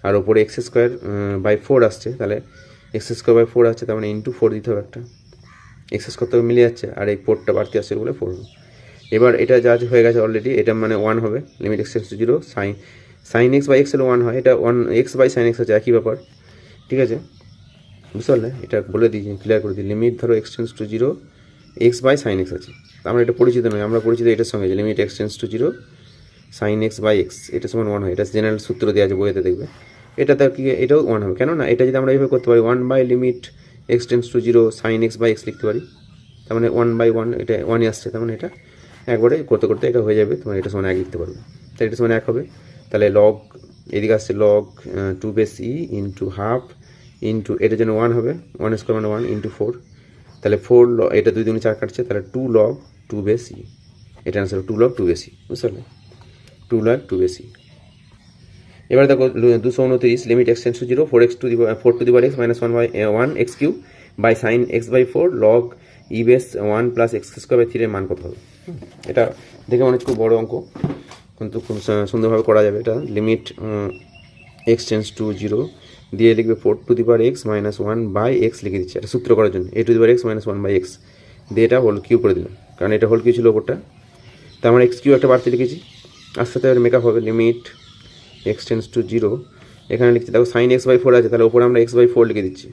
আর ওপরে x²/4 আসছে, তাহলে x²/4 আসছে, তার মানে ইন্টু 4 দিতে হবে, একটা x² তো মিলে যাচ্ছে, আর এই 4টা বাড়তি আসছে বলে 4 হবে। এবার এটা যা হয়ে গেছে অলরেডি, এটা মানে 1 হবে, limit x tends to 0, sin x by x হলে 1 হয়, এটা 1 x বাই sin x হচ্ছে একই ব্যাপার, ঠিক আছে, বুঝতে পারলে। এটা বলে দিই, ক্লিয়ার করে দিই, লিমিট ধরো x tends to 0, x by sin x আছে, আমরা এটা পরিচিত নয়, আমরা পরিচিত এটার সঙ্গে, যে limit x tends to 0, sin x by x, এটা সমান 1 হয়, এটা জেনারেল সূত্র দেওয়া আছে বইতে দেখবে, এটা তার কি এটাও 1 হবে, কেন না এটা যদি আমরা এইভাবে করতে পারি 1 by limit x tends to zero sine x by x লিখতে পারি, তার মানে 1/1 এটা 1 আসছে, তার মানে এটা একবারে করতে করতে এটা হয়ে যাবে, তোমার এটা সমান 1 লিখতে পারবে, তাহলে এটা সমান 1 হবে। তাহলে লগ এদিকে আসছে লগ 2 বেস ই ইন্টু হাফ ইন্টু এটার জন্য 1 হবে, 1 স্কোয়ার মানে 1 ইন্টু 4, তাহলে 4 এটা 2 2 4 কাটছে, তাহলে 2 লগ 2 বেস ই, এটা আনসার 2 লগ 2 বেস ই, বুঝতে পারলে 2 লগ 2 বেস ই। এবার দেখো 229 limit x tends to zero 4 to the power x minus 1 x cube by sine x by 4 log e base 1 plus x square by 3 এর মান কত হবে। এটা দেখে মনে হচ্ছে খুব বড় অঙ্ক, কিন্তু খুব সুন্দরভাবে করা যাবে। এটা limit x tends to zero দিয়ে লিখবে 4 to the power x minus 1 by x লিখে দিচ্ছে, এটা সূত্র করার জন্য a to the power x minus 1 by x দিয়ে এটা হোল কিউ করে দিলাম, কারণ এটা হোল কিউ ছিল ওপরটা, তার মানে এক্স কিউ একটা বাড়তি লিখেছি, আস্তে আস্তে মেকআপ হবে। Limit x tends to zero এখানে লিখছি দেখো সাইন এক্স বাই 4 আছে, তাহলে ওপরে আমরা এক্স বাই 4 লিখে দিচ্ছি,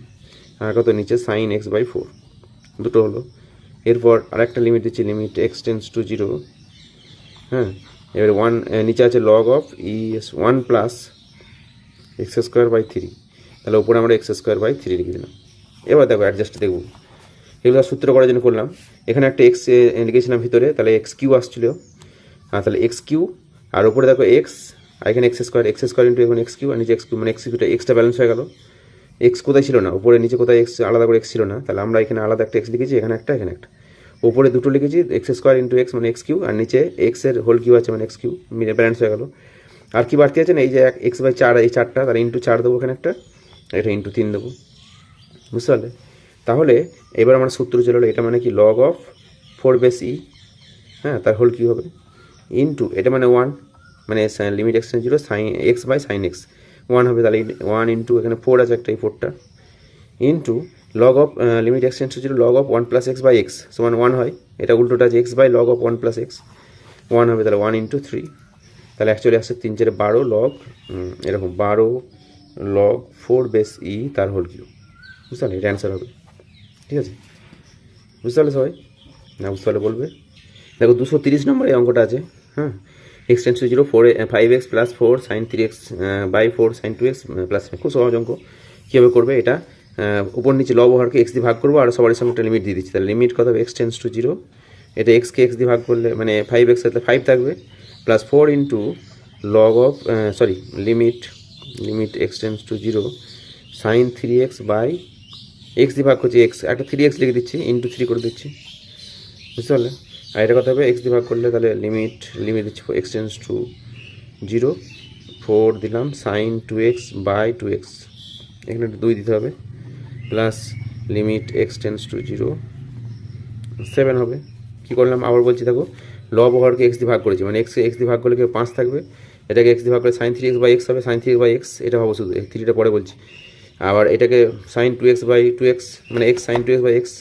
আর কত নিচে সাইন এক্স বাই 4 দুটো হলো। এরপর আরেকটা লিমিট দিচ্ছি limit x tends to zero, হ্যাঁ এবার 1 নিচে আছে log of e 1 plus x square by 3, তাহলে ওপরে আমরা এক্স স্কোয়ার বাই 3 লিখে দিলাম। এবার দেখো অ্যাডজাস্ট দেখব, এগুলো সূত্র করার জন্য করলাম। এখানে একটা এক্স লিখেছিলাম ভিতরে, তাহলে এক্স কিউ আসছিল, তাহলে এক্স কিউ আর ওপরে দেখো এক্স আর এখানে এক্স স্কোয়ার ইন্টু এখন এক্স কিউ আর নিচে এক্স কিউ, মানে এক্স কিউটা এক্সটা ব্যালেন্স হয়ে গেল। এক্স কোথায় ছিল না, উপরে নিচে কোথায় এক্স আলাদা করে এক্স ছিল না, তাহলে আমরা এখানে আলাদা একটা এক্স লিখেছি, এখানে একটা এখানে একটা, উপরে দুটো লিখেছি এক্স স্কোয়ার ইন্টু এক্স মানে এক্স কিউ, আর নিচে এক্সের হোল কিউ আছে মানে এক্স কিউ, মিলে ব্যালেন্স হয়ে গেল। আর কি বাড়তি আছে না, এই যে এক্স বাই 4 এই 4টা, তাহলে ইন্টু 4 দেবো এখানে একটা, এটা ইন্টু 3 দেবো, বুঝতে পারলে। তাহলে এবার আমার সূত্র চলে হলো এটা মানে কি লগ অফ 4 বেস ই, হ্যাঁ তার হোল কিউ হবে ইন্টু এটা মানে 1 মানে limit x tends zero sine x by sine x 1 হবে, তাহলে 1 ইন্টু এখানে 4 আছে একটা, এই 4টা into log of limit x tends to zero log of 1 plus x by x সমান 1 হয়, এটা উল্টোটা আছে x by log of 1 plus x 1 হবে, তাহলে 1 ইন্টু 3, তাহলে অ্যাকচুয়ালি আসছে 3 4 12 লগ এরকম 12 লগ 4 বেস ই তার হোল কিউ, বুঝতে পারলে এটা অ্যান্সার হবে। ঠিক আছে, বুঝতে পারলে সবাই, না বুঝতে পারলে বলবে। দেখো 230 নম্বর এই অঙ্কটা আছে, হ্যাঁ x tends to zero 5x plus 4 sine 3x by 4 sine 2x plus, খুব সহজ অঙ্ক। কীভাবে করবে এটা, উপর নিচে লব হরকে এক্স দিয়ে ভাগ করবো আর সবার সঙ্গে একটা লিমিট দিয়ে দিচ্ছি, তাহলে লিমিট কত হবে এক্স টেন্স টু জিরো, এটা এক্সকে এক্স দিয়ে ভাগ করলে মানে 5x সাথে 5 থাকবে plus 4 into log of limit x tends to zero sine 3x by x দিয়ে ভাগ করছি এক্স একটা 3x লিখে দিচ্ছি ইন্টু 3 করে দিচ্ছি, বুঝতে পারলে। আর এটা কথা হবে এক্স দিয়ে ভাগ করলে, তাহলে লিমিট দিচ্ছি এক্স টেন্স টু জিরো 4 দিলাম সাইন 2x বাই 2x, এখানে 2 দিতে হবে plus limit x tends to zero 7 হবে। কী করলাম আবার বলছি দেখো, লব হরকে এক্স দিয়ে ভাগ করেছি, মানে এক্স দিয়ে ভাগ করলে কেউ 5 থাকবে, এটাকে এক্স দিয়ে ভাগ করলে সাইন 3x বাই এক্স হবে, সাইন 3x বাই এক্স এটা ভাবো শুধু, 3টা পরে বলছি। আবার এটাকে সাইন 2x বাই 2x মানে x sign 2x by x,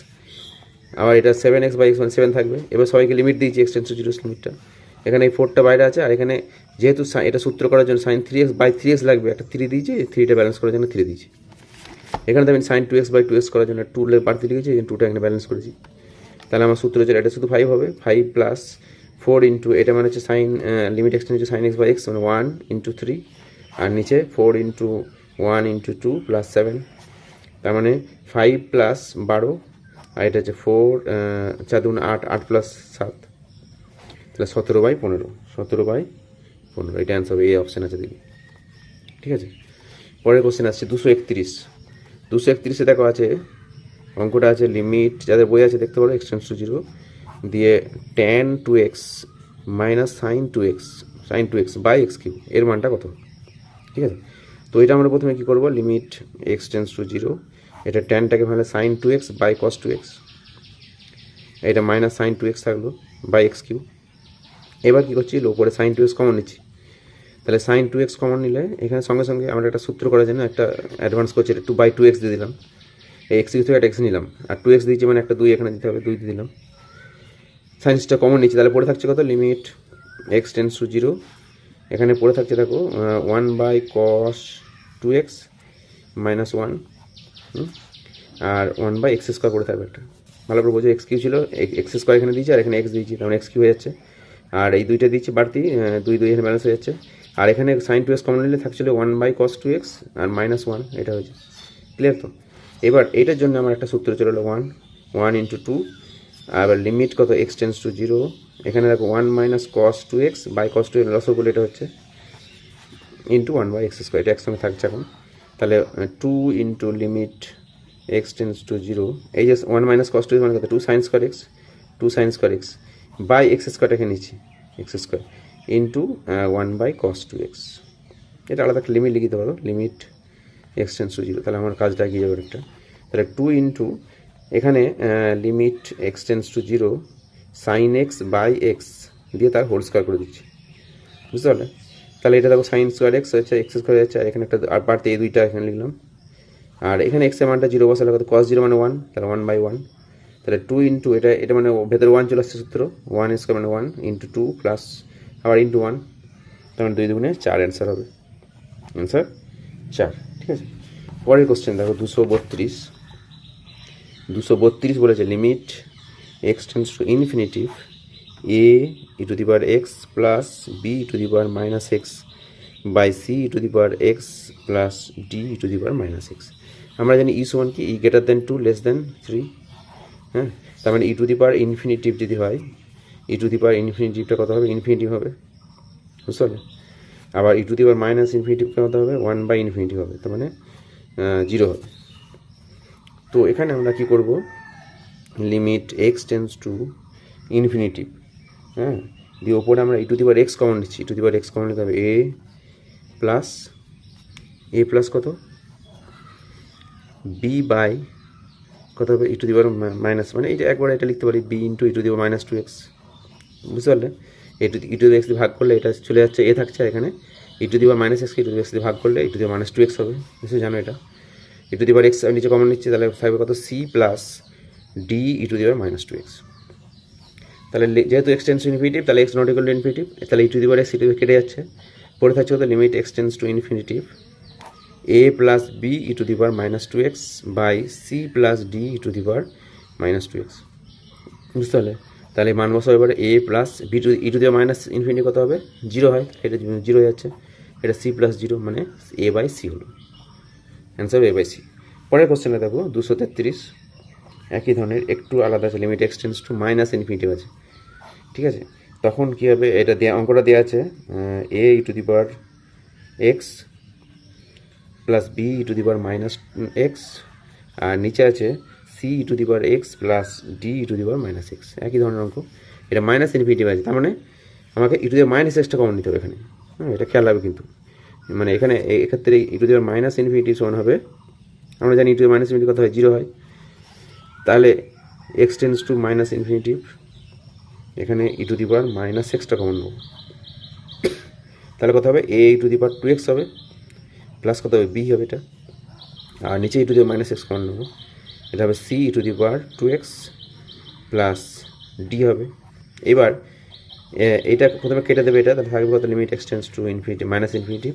আবার এটা 7x বাই এক্স মানে 7 থাকবে। এবার সবাইকে লিমিট দিয়েছি এক্স টেন্স টু জিরো লিমিটটা, এখানে এই 4টা বাইরে আছে, আর এখানে যেহেতু এটা সূত্র করার জন্য সাইন 3x বাই 3x লাগবে, একটা 3 দিয়েছি, 3টা ব্যালেন্স করার জন্য 3 দিয়েছি। এখানে আমি সাইন 2x বাই 2x করার জন্য 2 বাড়তি লিখেছি, 2টা এখানে ব্যালেন্স করেছি, তাহলে আমার সূত্র হচ্ছে এটা শুধু 5 হবে, 5 প্লাস 4 ইন্টু এটা মানে হচ্ছে সাইন লিমিট এক্স হচ্ছে সাইন এক্স বাই এক্স মানে 1 ইন্টু 3, আর নিচে 4 ইন্টু 1 ইন্টু 2 প্লাস 7, তার মানে 5 প্লাস 12 আর এটা হচ্ছে 4 4 2 8 8 প্লাস 7, তাহলে 17/15 এটা অ্যান্সার হবে, এই অপশান আছে দেখি। ঠিক আছে, পরের কোশ্চেন আসছে 231 দেখো আছে অঙ্কটা আছে লিমিট, যাদের বই আছে দেখতে পারো এক্স টেন্স টু জিরো দিয়ে tan 2x minus sine 2x by x cube এর মানটা কত। ঠিক আছে, তো এটা আমরা প্রথমে কী করবো, limit x tends to zero, এটা ট্যানটাকে ভালো sign 2x by cos 2x, এটা মাইনাস সাইন 2x থাকলো বাই এক্স কিউ। এবার কী করছি, ওপরে সাইন 2x কমন নিচ্ছি, তাহলে সাইন 2x কমন নিলে এখানে সঙ্গে সঙ্গে আমরা একটা সূত্র করার জন্য একটা অ্যাডভান্স করছি, এটা 2/2x দিয়ে দিলাম, এই এক্স কিউ থেকে একটা এক্স নিলাম আর 2x দিয়েছি মানে একটা 2 এখানে দিতে হবে, 2 দিয়ে দিলাম, সাইন্সটা কমন নিচ্ছি, তাহলে পড়ে থাকছে কত, limit x tends to zero, এখানে পড়ে থাকছে দেখো 1/cos 2x মাইনাস 1 আর 1/x স্কোয়ার পড়ে থাকবে একটা, ভালো করে বোঝো এক্স কিউ ছিল এক্স স্কোয়ার এখানে দিয়েছি আর এখানে এক্স দিয়েছি, তার মানে এক্স কিউ হয়ে যাচ্ছে, আর এই 2টা দিচ্ছি বাড়তি 2 এখানে ব্যালেন্স হয়ে যাচ্ছে, আর এখানে সাইন 2x কমন নিলে থাকছিল 1/cos 2x আর -1 এটা হয়েছে, ক্লিয়ার তো। এবার এটার জন্য আমার একটা সূত্র চলে এলো 1 ইন্টু 2, আবার লিমিট কত এক্স টেন্স টু 0, এখানে দেখো 1 minus cos 2x by cos 2 লসগুলো এটা হচ্ছে ইন্টু 1/x², এটা একসঙ্গে থাকছে এখন। তাহলে 2 into limit x tends to 0, এই যে 1 মাইনাস কস 2 মানে কত 2 sine square x, 2 sine square x by x² এখানে নিচ্ছি x² ইন্টু 1/cos 2x, এটা আলাদা একটা লিমিট লিখতে পারো, লিমিট এক্স টেন্স টু 0। তাহলে আমার কাজটা এগিয়ে যাবে একটা। তাহলে 2 ইন্টু এখানে limit x tends to 0 sine x by x দিয়ে তার হোল স্কোয়ার করে দিচ্ছি, বুঝতে পারলে? তাহলে এটা দেখো সাইন স্কোয়ার এক্স হচ্ছে x² হচ্ছে, আর এখানে একটা আর বাড়তে এই দুইটা এখানে লিখলাম, আর এখানে এক্স এর মানটা 0 বসালে কত cos 0 মানে 1, তাহলে 1/1। তাহলে 2 ইন্টু এটা মানে ভেতরে 1 চলে আসছে সূত্র, 1² মানে 1 ইন্টু 2 প্লাস আবার ইন্টু 1, তার মানে 2 দুগুণে 4 অ্যান্সার হবে, অ্যান্সার 4। ঠিক আছে, পরের কোশ্চেন দেখো 232 বলেছে limit x tends to infinitive a e to the power x plus b e to the power minus x by c e to the power x plus d e to the power minus x। আমরা জানি ই সমান কি ই greater than 2 less than 3, হ্যাঁ, তার মানে ই to the power infinitive যদি হয়, ই to the পাওয়ার ইনফিনিটিভটা কত হবে, ইনফিনিটিভ হবে, বুঝতে পারলে? আবার e to the power minus infinity কত হবে, 1/ইনফিনিটিভ হবে, তার মানে 0 হবে। তো এখানে আমরা কি করব, limit x tends to infinity, হ্যাঁ, দিয়ে ওপরে আমরা e to the power x common নিচ্ছি, e to the power x common নিতে হবে এ প্লাস কত বি বাই কত হবে ই টু দি পাওয়ার মাইনাস, মানে এটা একবার এটা লিখতে পারি b into e to the power minus 2x, বুঝতে পারলে? ই টু দি এক্স দিয়ে ভাগ করলে এটা চলে যাচ্ছে, এ থাকছে এখানে, e to the power minus এক্সকে ই টু দি এক্স দিয়ে ভাগ করলে ই to the power minus 2x হবে, নিশ্চয়ই জানো এটা। E to the power x নিচে কমন নিচ্ছে, তাহলে থাকবে কত c plus d e to the power minus 2x। তাহলে যেহেতু এক্স টেন্স টু ইনফিনিটিভ, তাহলে x not equal to infinity, তাহলে e to the power x e to কেটে যাচ্ছে, পরে থাকছে কত limit x tends to infinitive a plus b e to the power minus 2x by c plus d e to the power minus 2x, বুঝতে পারলে? তাহলে মান বসাবো এবারে a plus b to e to the power minus infinity কত হবে, 0 হয়, এটা 0 হয়ে যাচ্ছে, এটা সি প্লাস 0 মানে এ বাই সি হলো, অ্যান্সার এ বাই সি। পরের কোশ্চেনে দেখো 233, একই ধরনের একটু আলাদা আছে, limit x tends to minus infinitive আছে, ঠিক আছে? তখন কী হবে, এটা অঙ্কটা দেওয়া আছে a e to the power x plus b e to the power minus x, আর নিচে আছে c e to the power x plus d e to the power minus x, একই ধরনের অঙ্ক, এটা মাইনাস ইনফিনিটিভ আছে, তার মানে আমাকে e to the power minus এক্সটা কমন নিতে হবে এখানে, হ্যাঁ, এটা খেয়াল হবে কিন্তু, মানে এখানে এক্ষেত্রে e to the power minus infinity সমান হবে, আমরা জানি e to the power minus infinity কত হয়, 0 হয়, তাহলে x tends to minus infinity, এখানে e to the power minus এক্সটা কমন নেব, তাহলে কত হবে এ e to the power 2x হবে প্লাস কত হবে বি হবে এটা, আর নিচে e to the power minus x common নেব, এটা হবে c e to the power 2x plus d হবে। এবার এটা প্রথমে কেটে দেবে, এটা তাহলে থাকবে কত limit x tends to infinity minus infinity,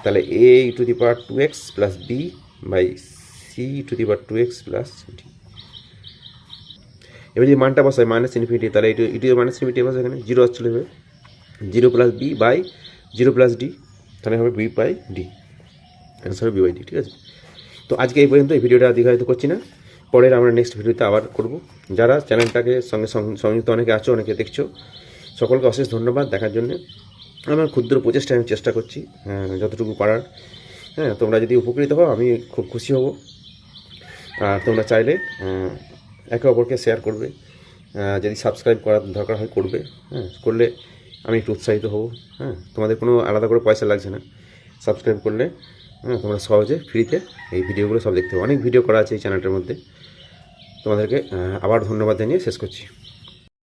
তাহলে a e to the power 2x plus b by c e to the power 2x plus d. এবার যদি মানটা বসায় মাইনাস ইনফিনিটি, তাহলে e to the minus infinity বসে এখানে 0 চলে যাবে, 0 plus b by 0 plus d, তাহলে হবে বি বাই ডি, অ্যান্সার হবে বি বাই ডি। ঠিক আছে, তো আজকে এই পর্যন্ত, এই ভিডিওটা দীর্ঘায়িত করছি না, পরের আমরা নেক্সট ভিডিওতে আবার করব। যারা চ্যানেলটাকে সঙ্গে সংযুক্ত অনেকে আছো, অনেকে দেখছো, সকলকে অশেষ ধন্যবাদ দেখার জন্য। আমার ক্ষুদ্র প্রচেষ্টা আমি চেষ্টা করছি যতটুকু পারার, হ্যাঁ, তোমরা যদি উপকৃত হও আমি খুব খুশি হব, আর তোমরা চাইলে একে অপরকে শেয়ার করবে, যদি সাবস্ক্রাইব করার দরকার হয় করবে, হ্যাঁ, করলে আমি একটু উৎসাহিত হব, হ্যাঁ, তোমাদের কোনো আলাদা করে পয়সা লাগছে না, সাবস্ক্রাইব করলে হ্যাঁ তোমরা সহজে ফ্রিতে এই ভিডিওগুলো সব দেখতে পাবো, অনেক ভিডিও করা আছে এই চ্যানেলটার মধ্যে। তোমাদেরকে আবার ধন্যবাদ জানিয়ে শেষ করছি।